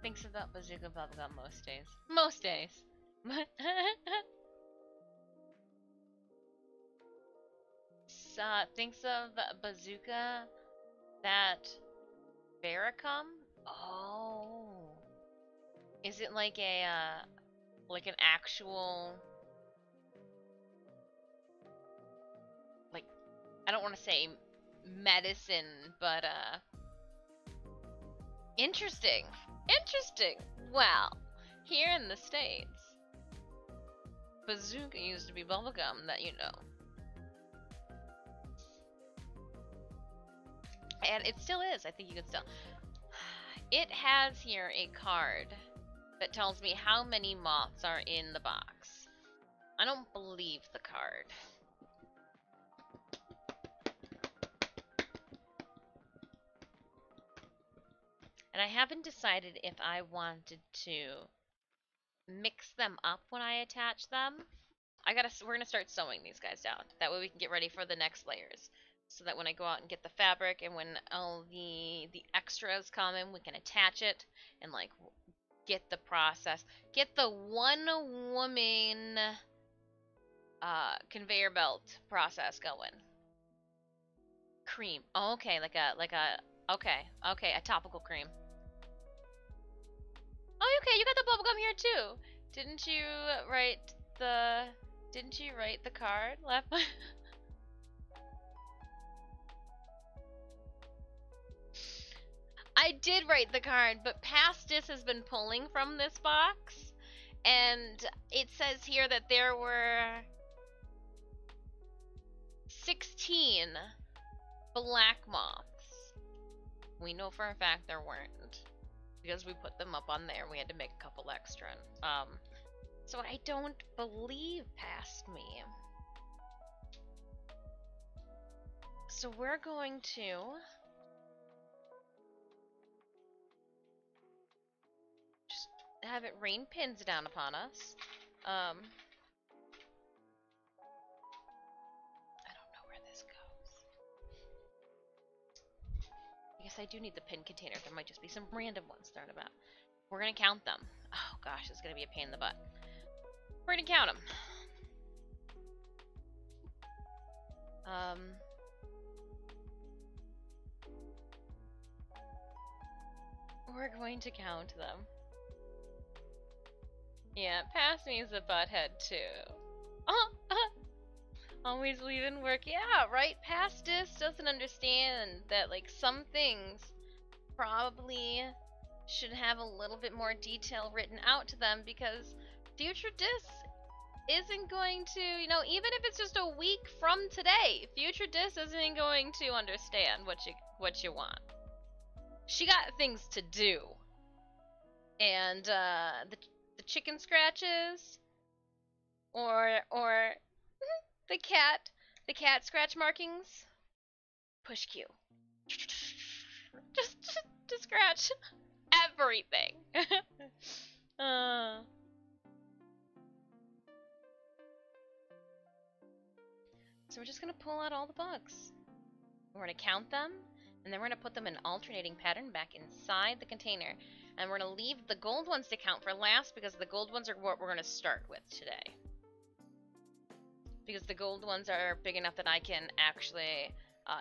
Thinks about bazooka bubblegum most days. Most days. Thinks of bazooka that Veracom? Oh. Is it like a like an actual, like, I don't want to say medicine, but interesting. Interesting. Well, here in the States, bazooka used to be bubblegum, that you know. And it still is. I think you can still. It has here a card that tells me how many moths are in the box. I don't believe the card. And I haven't decided if I wanted to mix them up when I attach them. We're gonna start sewing these guys down. That way we can get ready for the next layers. So that when I go out and get the fabric and when all the extras come in, we can attach it and like get the process. Get the one woman conveyor belt process going. Cream. Oh, okay, okay, a topical cream. Oh, okay, you got the bubblegum here too. Didn't you write the card left? I did write the card, but Pastis has been pulling from this box, and it says here that there were 16 black moths. We know for a fact there weren't, because we put them up on there. We had to make a couple extra. So I don't believe past me. So we're going to just have it rain pins down upon us. I don't know where this goes. I guess I do need the pin container. There might just be some random ones thrown about. We're gonna count them. Oh gosh, it's gonna be a pain in the butt. We're gonna count them. We're going to count them. Yeah, past me is a butthead too. Always leaving work. Yeah, right? Pastis doesn't understand that like some things probably should have a little bit more detail written out to them, because future discs isn't going to, you know, even if it's just a week from today, future disc isn't going to understand what you want. She got things to do. And the chicken scratches or the cat scratch markings, push Q. just to scratch everything. So we're just gonna pull out all the bugs. We're gonna count them, and then we're gonna put them in alternating pattern back inside the container. And we're gonna leave the gold ones to count for last, because the gold ones are what we're gonna start with today. Because the gold ones are big enough that I can actually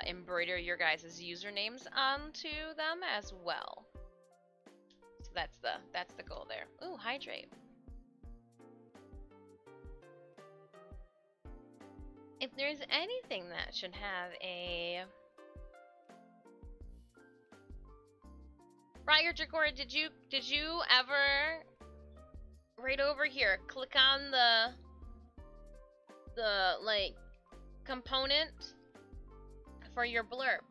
embroider your guys' usernames onto them as well. So that's the goal there. Ooh, hydrate. If there's anything that should have a... Ryger Jagora, did you ever right over here click on the like component for your blurb?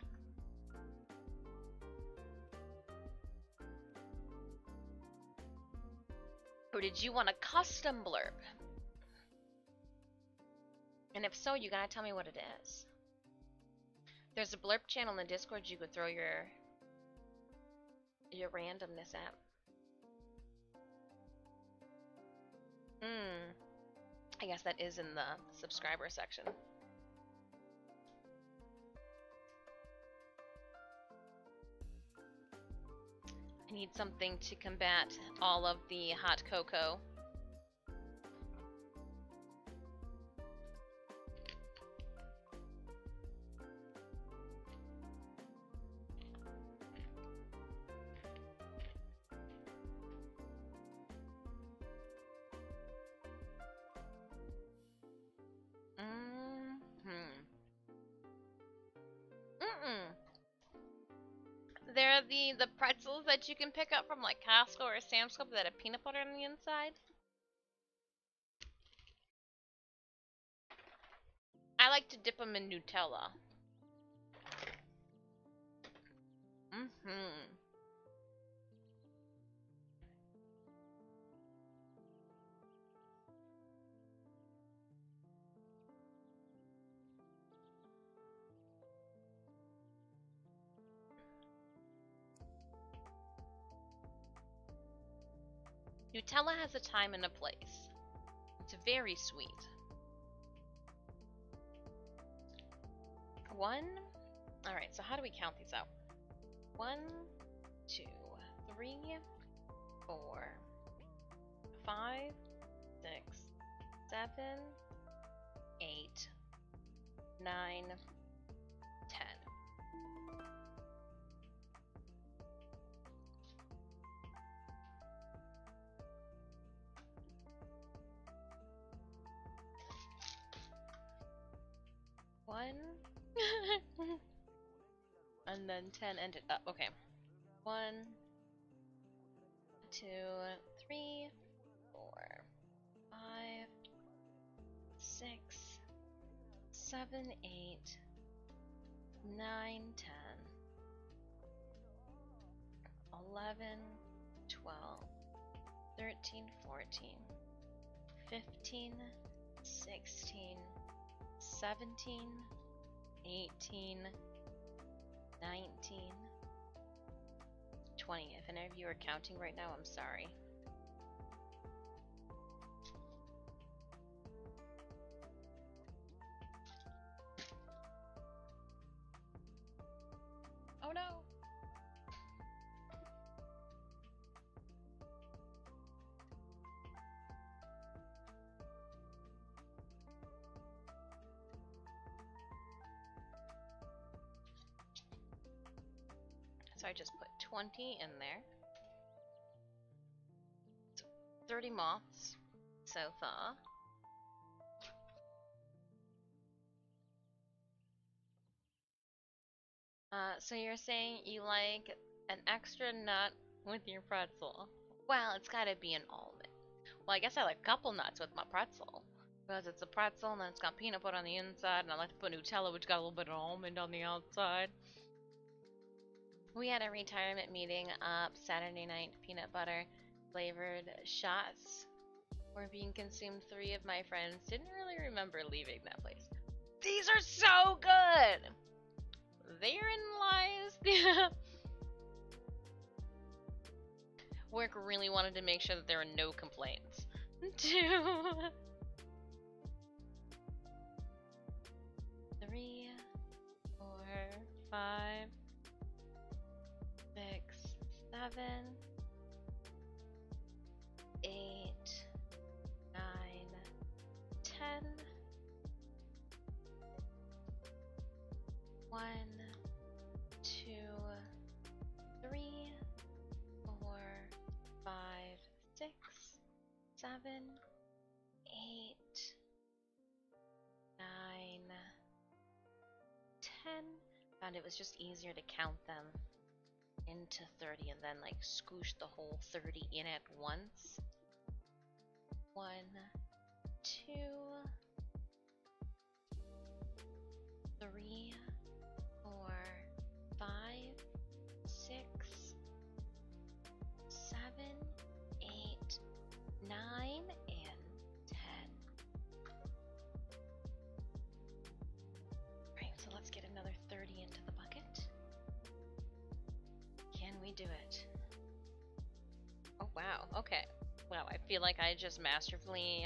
Or did you want a custom blurb? And if so, you gotta tell me what it is. There's a blurb channel in the Discord you could throw your randomness at. I guess that is in the subscriber section. I need something to combat all of the hot cocoa. They're the pretzels that you can pick up from like Costco or Sam's Club that have peanut butter on the inside. I like to dip them in Nutella. Nutella has a time and a place. It's very sweet. Alright, so how do we count these out? 1, 2, 3, 4, 5, 6, 7, 8, 9, 10. One, and then 10 ended up. Okay. 1, 2, 3, 4, 5, 6, 7, 8, 9, 10, 11, 12, 13, 14, 15, 16, 17, 18, 19, 20. If any of you are counting right now, I'm sorry. Oh no! So I just put 20 in there. So 30 moths so far. So you're saying you like an extra nut with your pretzel? Well, it's gotta be an almond. Well, I guess I like a couple nuts with my pretzel. Because it's a pretzel and then it's got peanut butter on the inside, and I like to put Nutella, which got a little bit of almond on the outside. We had a retirement meeting up Saturday night. Peanut butter flavored shots were being consumed. 3 of my friends didn't really remember leaving that place. These are so good! Therein lies Work really wanted to make sure that there were no complaints. 2, 3, 4, 5, 6, 7, 8, 9, 10. 1, 2, 3, 4, 5, 6, 7, 8, 9, 10. Found it was just easier to count them into 30 and then like scoosh the whole 30 in at once. 1, 2, 3, 4, 5, 6, 7, 8, 9 and 10. Alright, so let's get another 30 into the bucket. Can we do it? Oh wow, okay. Wow, I feel like I just masterfully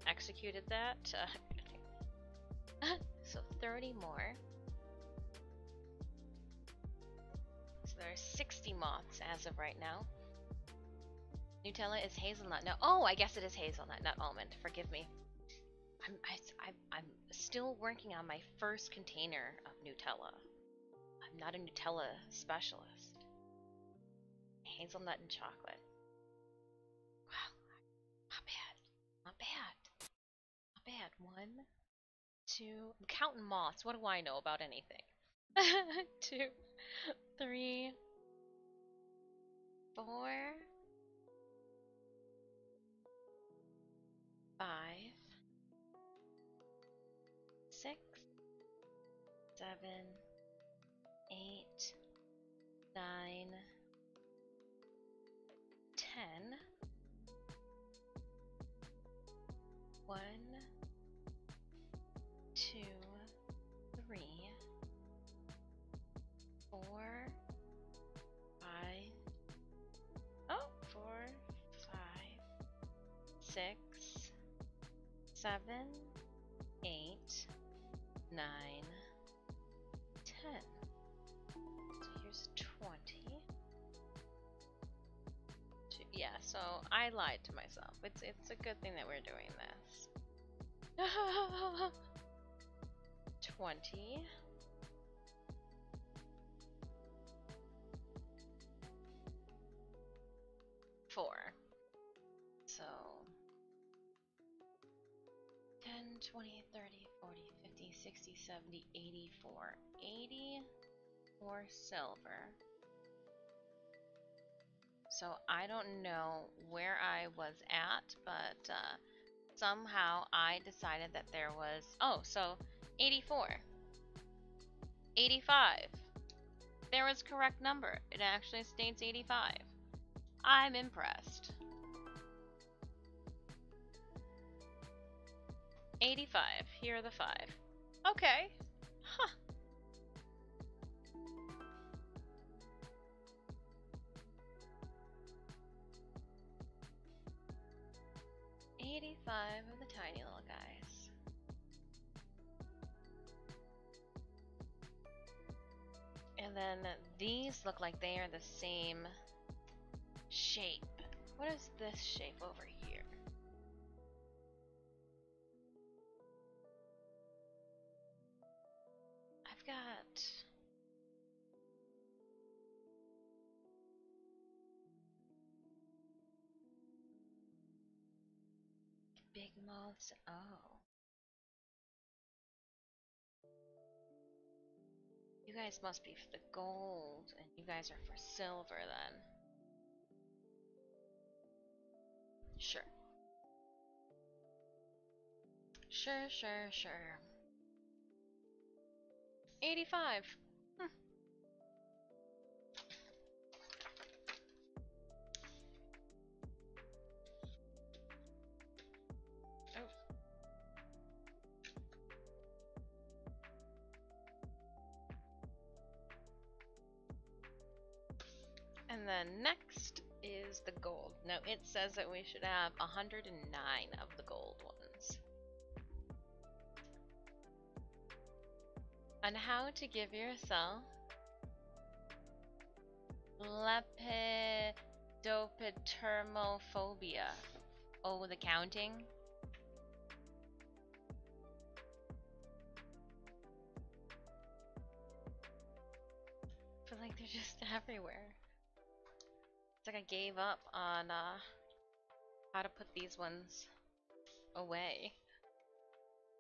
executed that. So 30 more. So there are 60 moths as of right now. Nutella is hazelnut. No, oh, I guess it is hazelnut, not almond. Forgive me. I'm still working on my first container of Nutella. I'm not a Nutella specialist. Hazelnut and chocolate. Wow, not bad. Not bad. Not bad. 1, 2. I'm counting moths. What do I know about anything? 2, 3, 4, 5, 6, 7, 8, 9, 10. 1, 2, 3, 4, 5. Oh, 4, 5, 6, 7, 8, 9, 10. So here's 20. Yeah, so I lied to myself. It's a good thing that we're doing this. 20. 4. So 10, 20, 30, 40, 50, 60, 70, 84. 80 for silver. So I don't know where I was at, but somehow I decided that there was, oh, so 84. 85. There was correct number. It actually states 85. I'm impressed. 85. Here are the 5. Okay. Huh. 85 of the tiny little guys. And then these look like they are the same shape. What is this shape over here? I've got... big moths. Oh. You guys must be for the gold, and you guys are for silver then. Sure. Sure. 85. Hm. Oh. And then next is the gold. Now it says that we should have 109 of the gold ones. On how to give yourself lepidoptermophobia. Oh, the counting? I feel like they're just everywhere. It's like I gave up on how to put these ones away.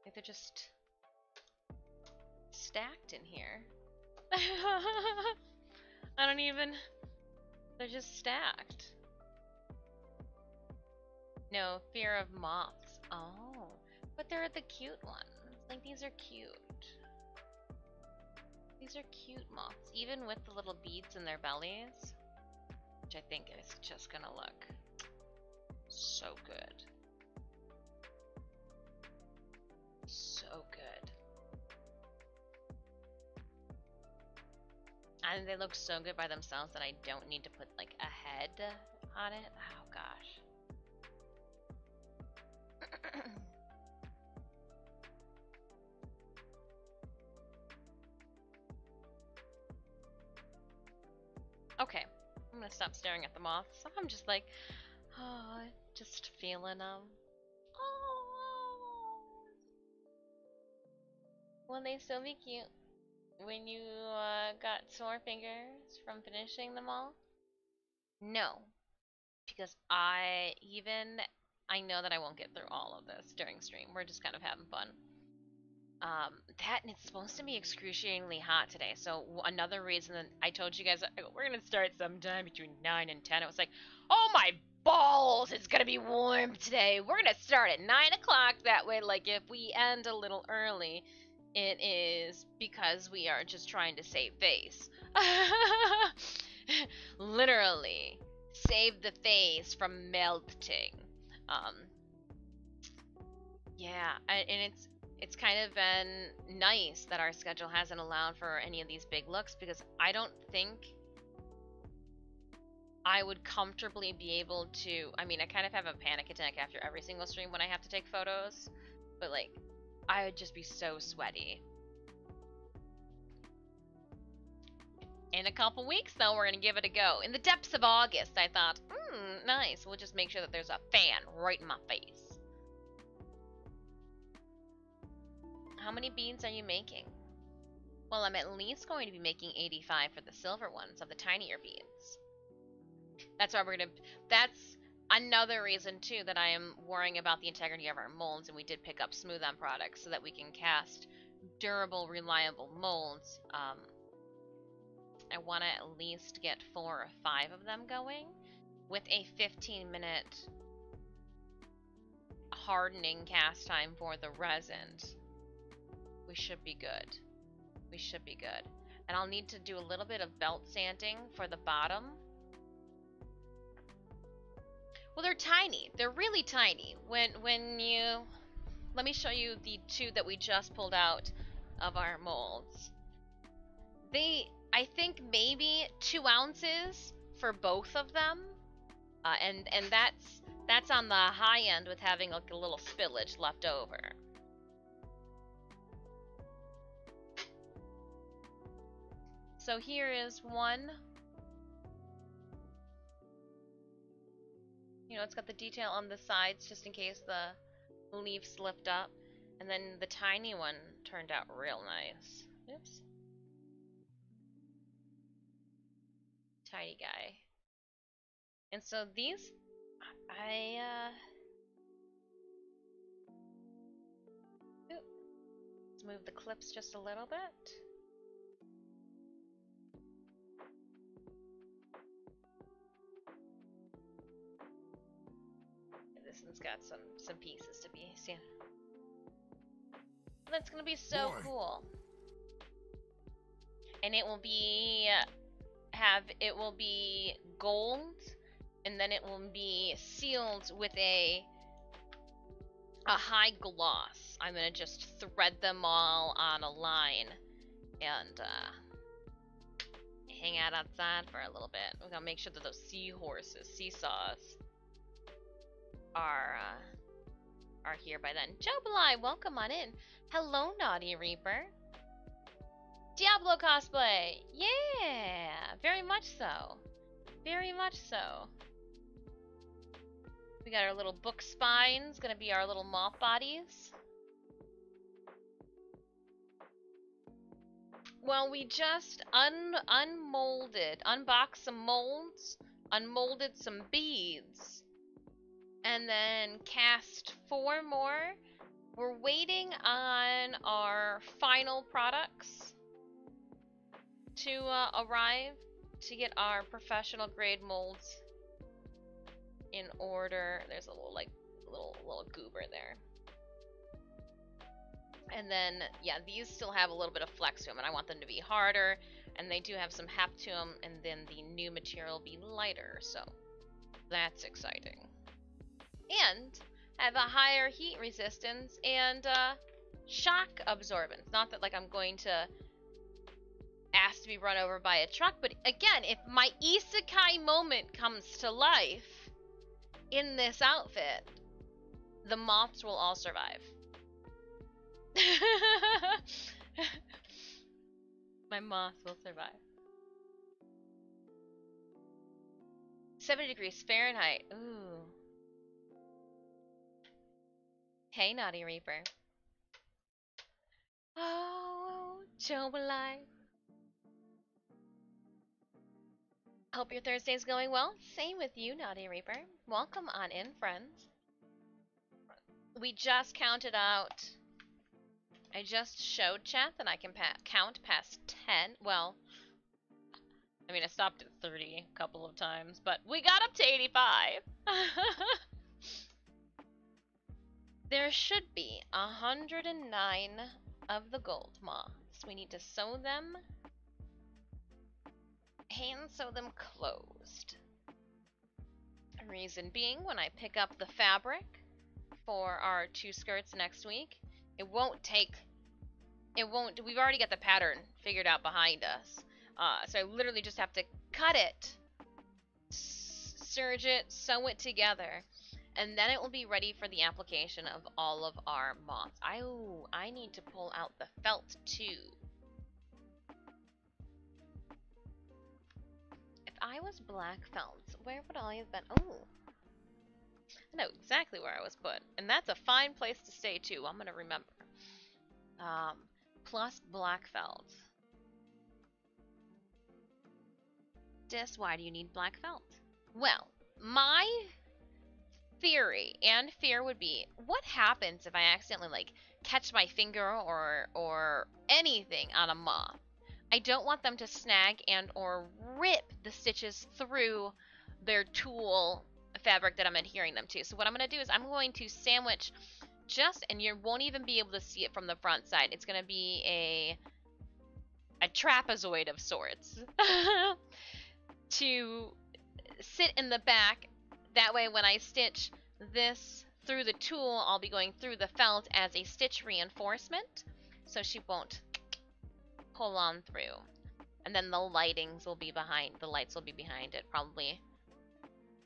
Like they're just stacked in here. I don't even... They're just stacked. No, fear of moths. Oh, but they're the cute ones. Like these are cute. These are cute moths, even with the little beads in their bellies. Which I think is just gonna look So good. So good. And they look so good by themselves that I don't need to put like a head on it. Oh gosh. Okay, I'm gonna stop staring at the moths. I'm just like, oh, just feeling them. Oh, will they still be cute when you got sore fingers from finishing them all? No, because I know that I won't get through all of this during stream. We're just kind of having fun. That and it's supposed to be excruciatingly hot today. So another reason that I told you guys we're gonna start sometime between 9 and 10. It was like, oh my balls, it's gonna be warm today. We're gonna start at 9 o'clock. That way, like if we end a little early, it is because we are just trying to save face. Literally, save the face from melting. Yeah, and it's kind of been nice that our schedule hasn't allowed for any of these big looks because I don't think I would comfortably be able to. I mean, I kind of have a panic attack after every single stream when I have to take photos, but like, I would just be so sweaty. In a couple weeks, though, we're gonna give it a go. In the depths of August, I thought, nice. We'll just make sure that there's a fan right in my face. How many beads are you making? Well, I'm at least going to be making 85 for the silver ones of the tinier beads. That's why that's another reason too that I am worrying about the integrity of our molds, and we did pick up Smooth On products so that we can cast durable, reliable molds. I want to at least get 4 or 5 of them going with a 15-minute hardening cast time for the resin. We should be good. We should be good. And I'll need to do a little bit of belt sanding for the bottom. Well, they're tiny. They're really tiny. When you... Let me show you the 2 that we just pulled out of our molds. I think maybe 2 ounces for both of them. And that's on the high end with having like a little spillage left over. So here is one. You know, it's got the detail on the sides just in case the leaf slipped up. And then the tiny one turned out real nice. Oops. Tiny guy. And so these, let's move the clips just a little bit. This one's got some pieces to be seen. That's gonna be so cool. And it will be gold, and then it will be sealed with a high gloss. I'm gonna just thread them all on a line and hang out outside for a little bit. We're gonna make sure that those seesaws are here by then. Jobalai, welcome on in. Hello, Naughty Reaper. Diablo cosplay! Yeah! Very much so. Very much so. We got our little book spines, gonna be our little moth bodies. Well, we just unboxed some molds, unmolded some beads, and then cast 4 more. We're waiting on our final products to arrive to get our professional grade molds in order. There's a little goober there. And then, yeah, these still have a little bit of flex to them, and I want them to be harder, and they do have some heft to them, and then the new material will be lighter, so that's exciting. and have a higher heat resistance and shock absorbance. Not that like I'm going to ask to be run over by a truck, but again, if my isekai moment comes to life in this outfit, the moths will all survive. My moths will survive. 70 degrees Fahrenheit. Ooh. Hey, Naughty Reaper. Oh, Jobalai. Hope your Thursday's going well. Same with you, Naughty Reaper. Welcome on in, friends. We just counted out. I just showed chat that I can count past 10. Well, I mean, I stopped at 30 a couple of times, but we got up to 85. There should be 109 of the gold moths. We need to sew them, hand sew them closed. Reason being, when I pick up the fabric for our 2 skirts next week, we've already got the pattern figured out behind us. So I literally just have to cut it, serge it, sew it together, and then it will be ready for the application of all of our moths. I need to pull out the felt too. If I was black felt, where would I have been? Oh, I know exactly where I was put, and that's a fine place to stay too. I'm gonna remember. Plus black felt. Why do you need black felt? Well, my theory and fear would be, what happens if I accidentally like catch my finger or anything on a moth? I don't want them to snag and or rip the stitches through their tulle fabric that I'm adhering them to. So what I'm going to do is I'm going to sandwich and you won't even be able to see it from the front side. It's going to be a trapezoid of sorts to sit in the back. That way when I stitch this through the tulle, I'll be going through the felt as a stitch reinforcement, so she won't pull on through. And then the lights will be behind it, probably.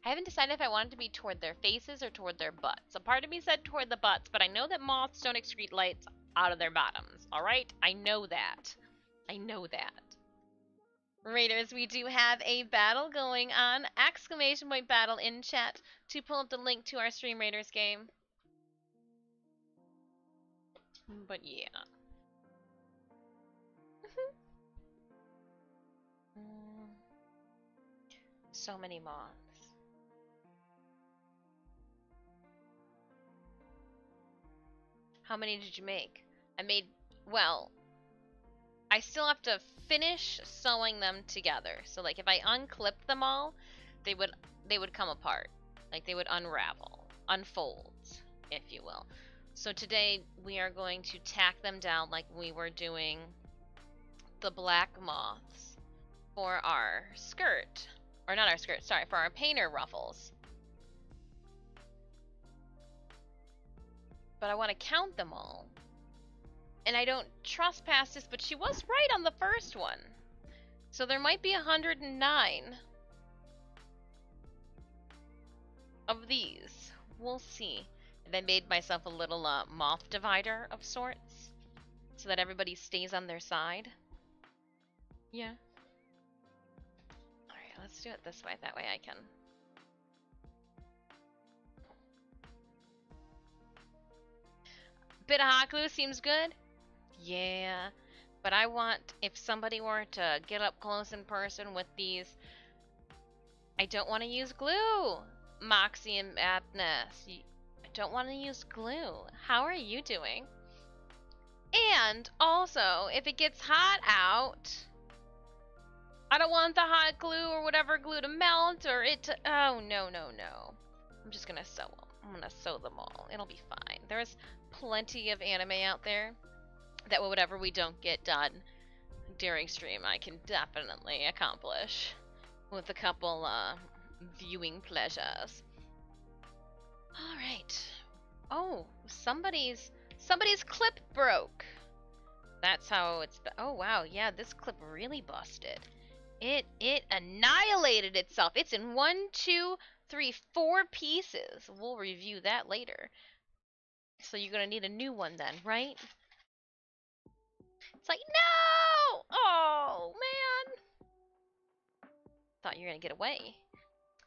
I haven't decided if I want it to be toward their faces or toward their butts. A part of me said toward the butts, but I know that moths don't excrete lights out of their bottoms, alright? I know that. Raiders, we do have a battle going on. Exclamation point battle in chat to pull up the link to our Stream Raiders game. But yeah. So many moths. How many did you make? Well, I still have to finish sewing them together. So like if I unclipped them all, they would come apart. Like they would unfold, if you will. So today we are going to tack them down like we were doing the black moths for our skirt. Or not our skirt, sorry, for our painter ruffles. But I want to count them all. And I don't trespass this, but she was right on the first one. So there might be 109 of these. We'll see. And I made myself a little moth divider of sorts, so that everybody stays on their side. Yeah. Alright, let's do it this way. That way I can... Bit of hot glue seems good. Yeah, but I want, if somebody were to get up close in person with these, I don't want to use glue. Moxie and Madness, I don't want to use glue. How are you doing? And also, if it gets hot out, I don't want the hot glue or whatever glue to melt or it to, oh no. I'm just gonna sew them. I'm gonna sew them all. It'll be fine. There's plenty of anime out there that whatever we don't get done during stream, I can definitely accomplish with a couple viewing pleasures. Alright. somebody's clip broke. That's how it's. Oh wow, yeah, this clip really busted. It annihilated itself. It's in 1, 2, 3, 4 pieces. We'll review that later. So you're gonna need a new one then, right? It's like, no! Oh man! Thought you were gonna get away.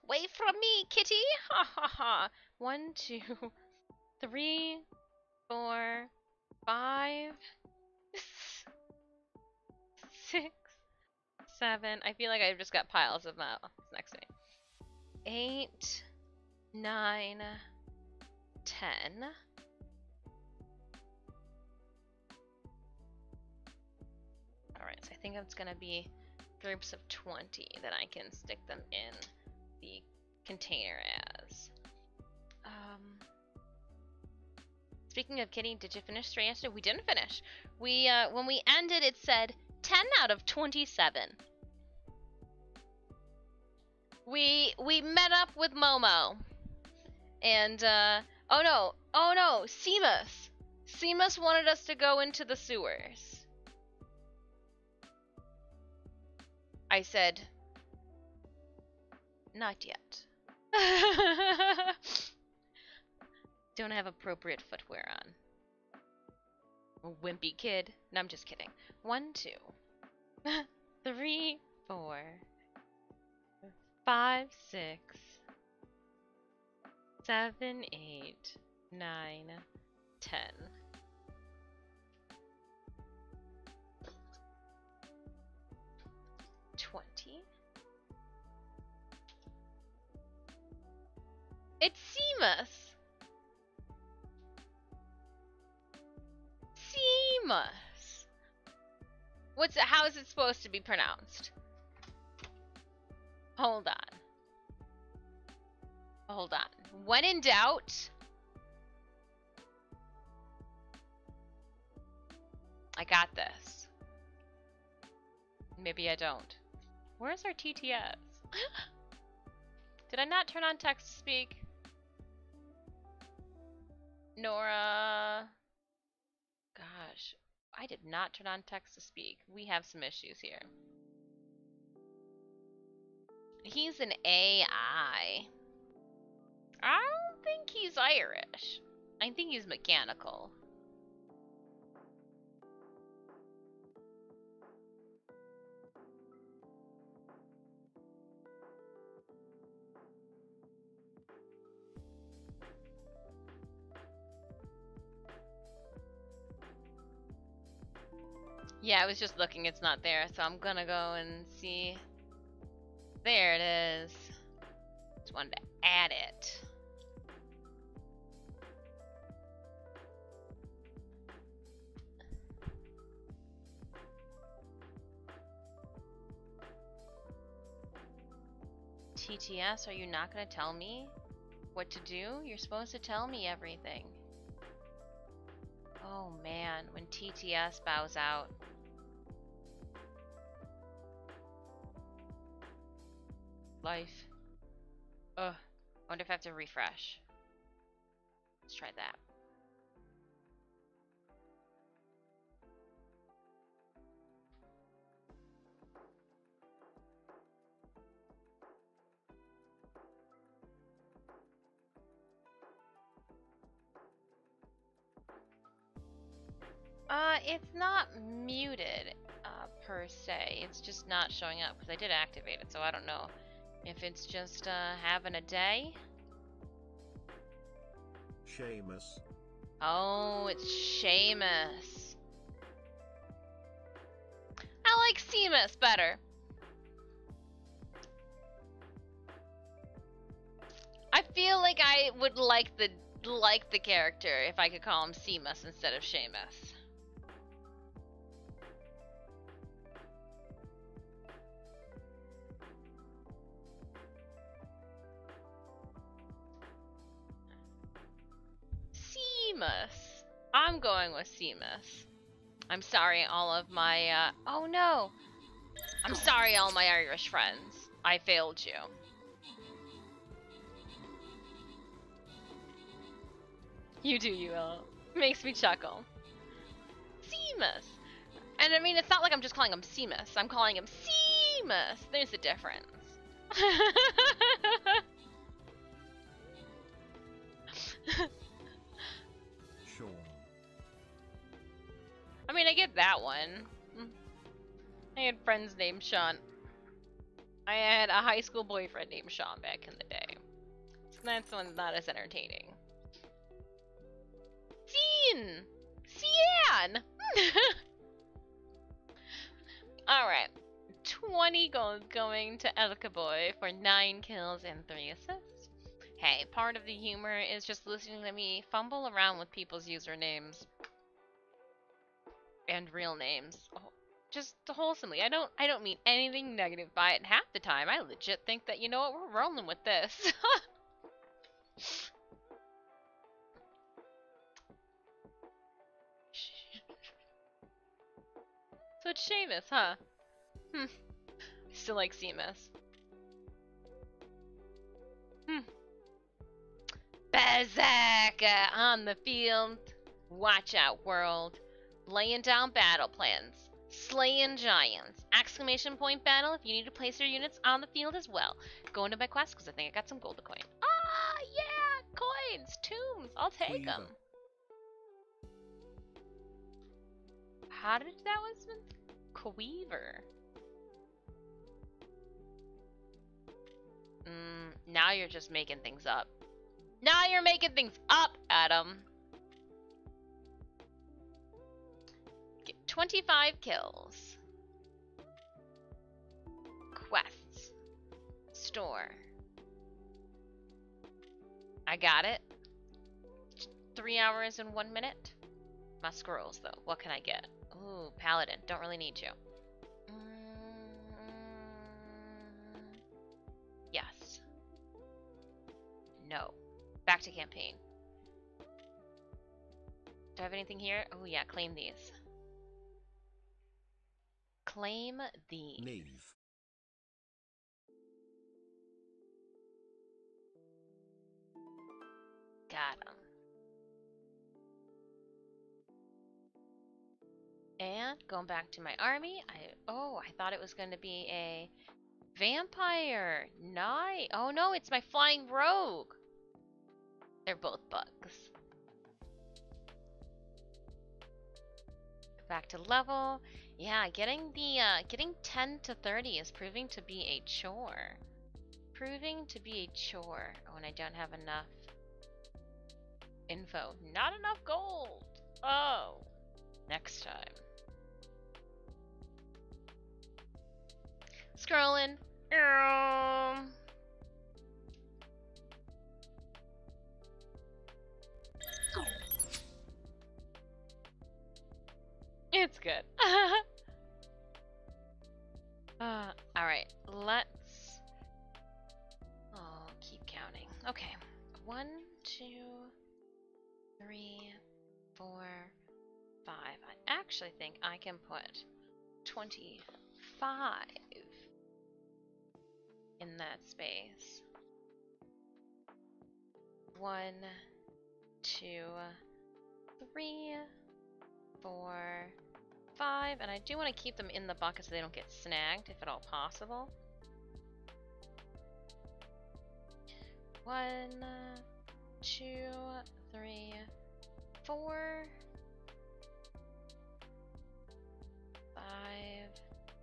Away from me, kitty! Ha ha ha! 1, 2, 3, 4, 5, 6, 7. I feel like I've just got piles of mouths next to me. 8, 9, 10. Alright, so I think it's gonna be groups of 20 that I can stick them in the container as. Speaking of Kitty, did you finish Stray yesterday? We didn't finish. We when we ended, it said 10 out of 27. We met up with Momo, and oh no, Seamus wanted us to go into the sewers. I said, not yet. Don't have appropriate footwear on. Wimpy kid. No, I'm just kidding. 1, 2, 3, 4, 5, 6, 7, 8, 9, 10. It's Seamus! Seamus! How is it supposed to be pronounced? Hold on. Hold on. When in doubt, I got this. Maybe I don't. Where's our TTS? Did I not turn on text to speak? Nora. Gosh, I did not turn on text to speak. We have some issues here. He's an AI. I don't think he's Irish. I think he's mechanical. Yeah, I was just looking, it's not there, so I'm gonna go and see. There it is. Just wanted to add it. TTS, are you not gonna tell me what to do? You're supposed to tell me everything. Oh man, when TTS bows out. Life. Ugh. I wonder if I have to refresh. Let's try that. It's not muted, per se. It's just not showing up because I did activate it, so I don't know if it's just, having a day. Seamus. Oh, it's Seamus. I like Seamus better. I feel like I would like the character if I could call him Seamus instead of Seamus. Seamus. I'm going with Seamus. I'm sorry, all of my, oh no! I'm sorry, all my Irish friends. I failed you. You do, you will. Makes me chuckle. Seamus! And I mean, it's not like I'm just calling him Seamus. I'm calling him Seamus. There's a difference. Sean. I mean, I get that one. I had friends named Sean. I had a high school boyfriend named Sean back in the day. So that's one's not as entertaining. Cian! Cian! Alright. 20 gold going to Elka Boy for 9 kills and 3 assists. Hey, part of the humor is just listening to me fumble around with people's usernames. And real names. Oh, just wholesomely. I don't mean anything negative by it. Half the time, I legit think that, you know what, we're rolling with this. So it's Seamus, huh? Still like Seamus. Berserker on the field. Watch out, world. Laying down battle plans. Slaying giants. Exclamation point battle if you need to place your units on the field as well. Go into my quest because I think I got some gold coin. Ah, yeah! Coins! Tombs! I'll take them. How did that was spelled? Queever. Now you're just making things up. Now you're making things up, Adam. Get 25 kills. Quests. Store. I got it. 3 hours and 1 minute. My scrolls, though. What can I get? Ooh, Paladin. Don't really need you. Yes. No. Back to campaign. Do I have anything here? Oh yeah, claim these. Claim these. Neve. Got them. And going back to my army, I thought it was going to be a vampire. Nice. Oh no, it's my flying rogue. They're both bugs. Back to level. Yeah, getting 10 to 30 is proving to be a chore. Proving to be a chore when I don't have enough info. Not enough gold. Oh, next time. Scrolling. It's good. Alright, let's keep counting. Okay. 1, 2, 3, 4, 5. I actually think I can put 25 in that space. 1, 2, 3, 4, 5, and I do want to keep them in the bucket so they don't get snagged, if at all possible. 1, 2, 3, 4, 5,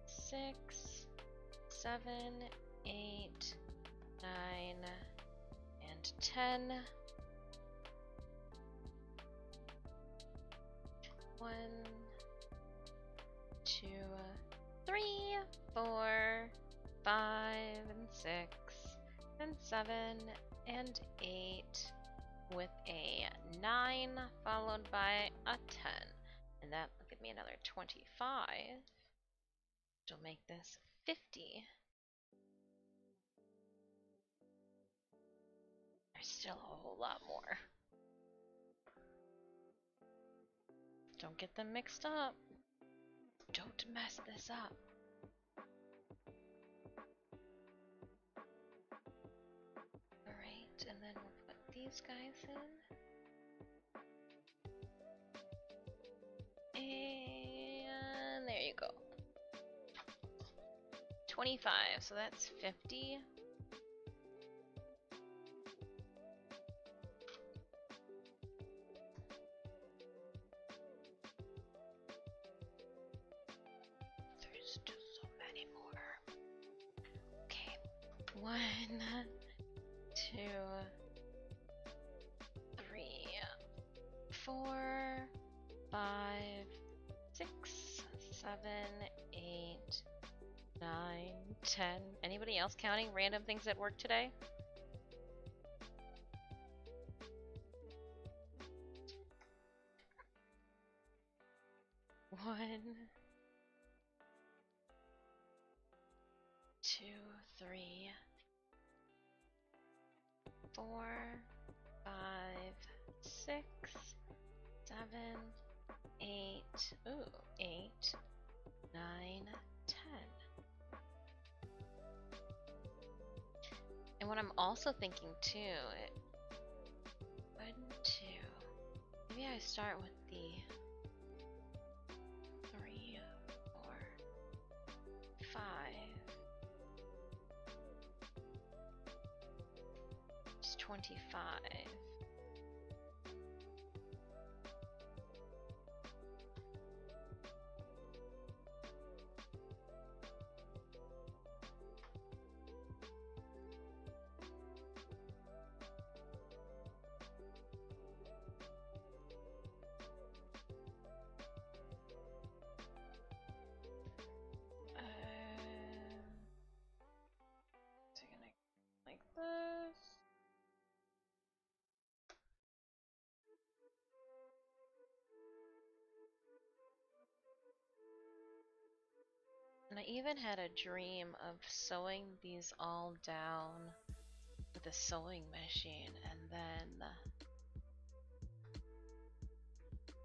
6, 7, 8, 9, and 10. 1, 2, 3, 4, 5, and 6, and 7, and 8, with a 9 followed by a 10. And that will give me another 25, which will make this 50. There's still a whole lot more. Don't get them mixed up. Don't mess this up. Alright, and then we'll put these guys in. 25, so that's 50. There's still so many more. Okay. 1, 2, 3, 4, 5, 6, 7, 8, 9, 10. Anybody else counting random things at work today? One, 2, 3, 4, 5, 6, 7, 8. Ooh, 8, 9, 10. And what I'm also thinking too, 1, 2. Maybe I start with the 3, 4, 5. It's 25. So gonna like this. And I even had a dream of sewing these all down with a sewing machine and then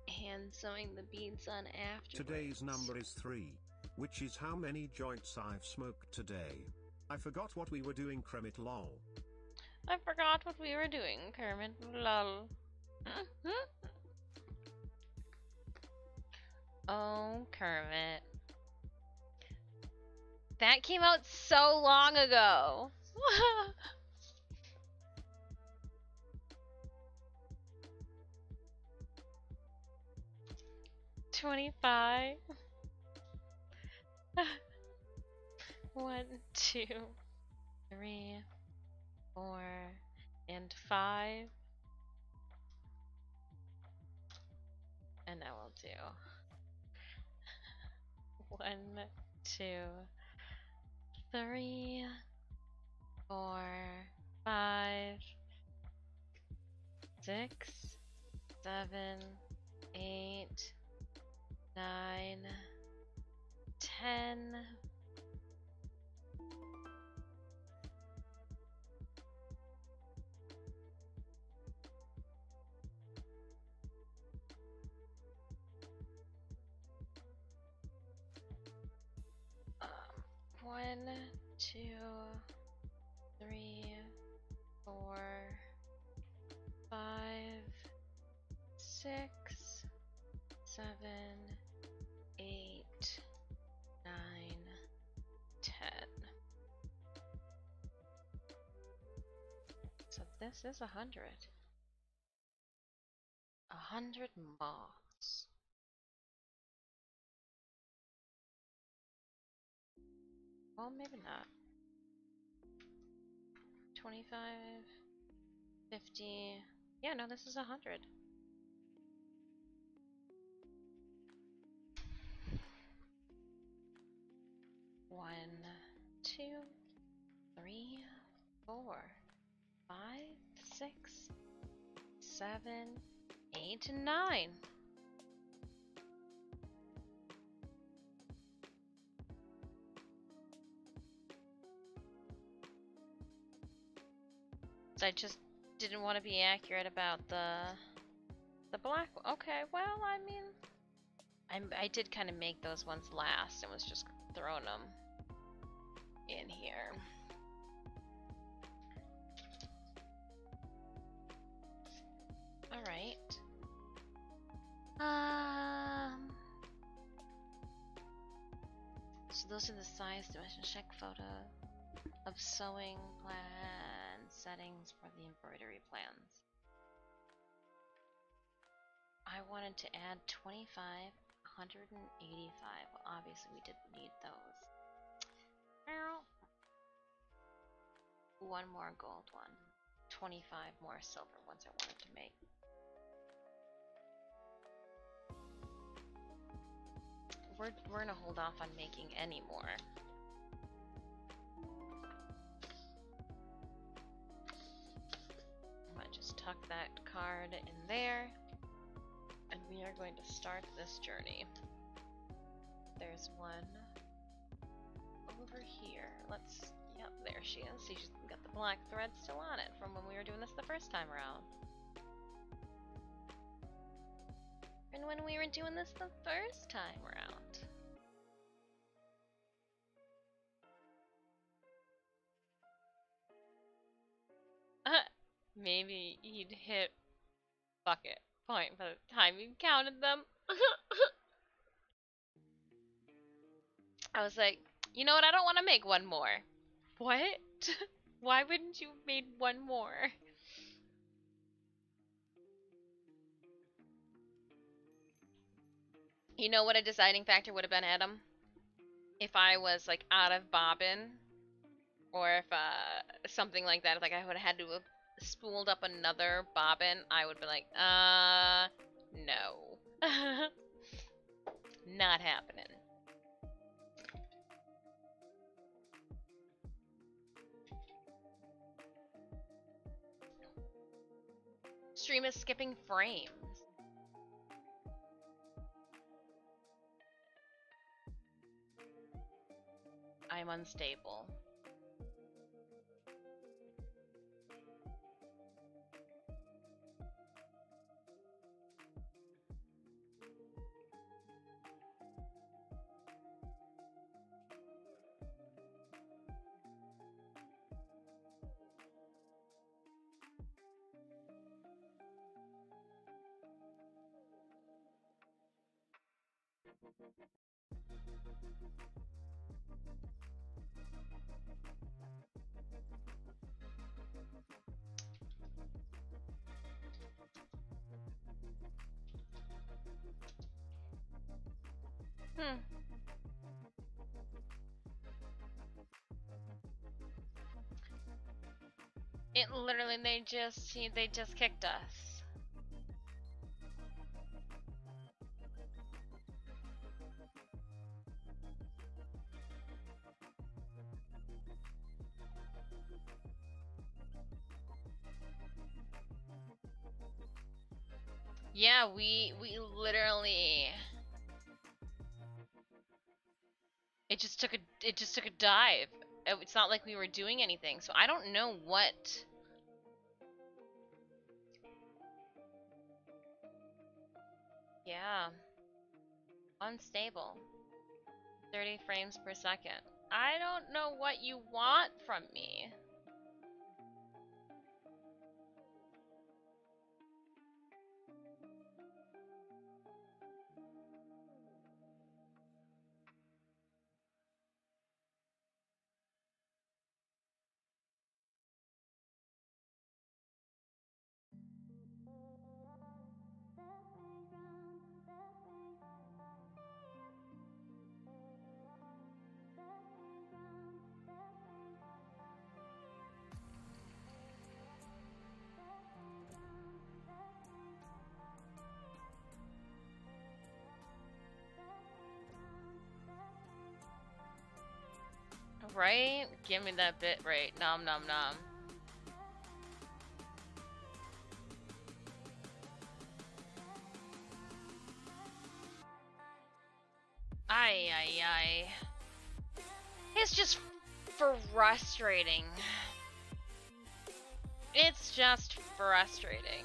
hand sewing the beads on afterwards. Today's number is 3, which is how many joints I've smoked today. I forgot what we were doing, Kermit lol. I forgot what we were doing, Kermit lol. Oh, Kermit. That came out so long ago. 25. 1, 2, 3, 4, and 5. And now we'll do 1, 2, 3, 4, 5, 6, 7, 8, 9, 10. 1, 2, 3, 4, 5, 6, 7, 8, 9, 10. So this is 100. 100 moths. Well, maybe not. 25, 50. Yeah, no, this is 100. One, 2, 3, 4, 5, 6, 7, 8, and 9. I just didn't want to be accurate about the black. Okay, well, I mean, I did kind of make those ones last and was just throwing them in here. All right. So those are the size dimension. Check photo of sewing plan settings for the embroidery plans. I wanted to add 25, 185. Well, obviously we didn't need those. One more gold one. 25 more silver ones I wanted to make. We're gonna hold off on making any more. I'm gonna just tuck that card in there, and we are going to start this journey. There's one over here. Yep, there she is. See, she's got the black thread still on it from when we were doing this the first time around. And when we were doing this the first time around. Maybe he'd hit bucket point by the time you counted them. I was like, you know what? I don't want to make one more. What? Why wouldn't you have made one more? You know what a deciding factor would have been, Adam? If I was like out of bobbin, or if something like that, if like I would have had to have spooled up another bobbin, I would be like, no. Not happening. Stream is skipping frames. I'm unstable. It literally, they just kicked us. Yeah, we literally. It just took a dive. It's not like we were doing anything, so I don't know what. Yeah. Unstable. 30 frames per second. I don't know what you want from me. Right? Give me that bit rate. Nom nom nom. Ay ay ay. It's just frustrating. It's just frustrating.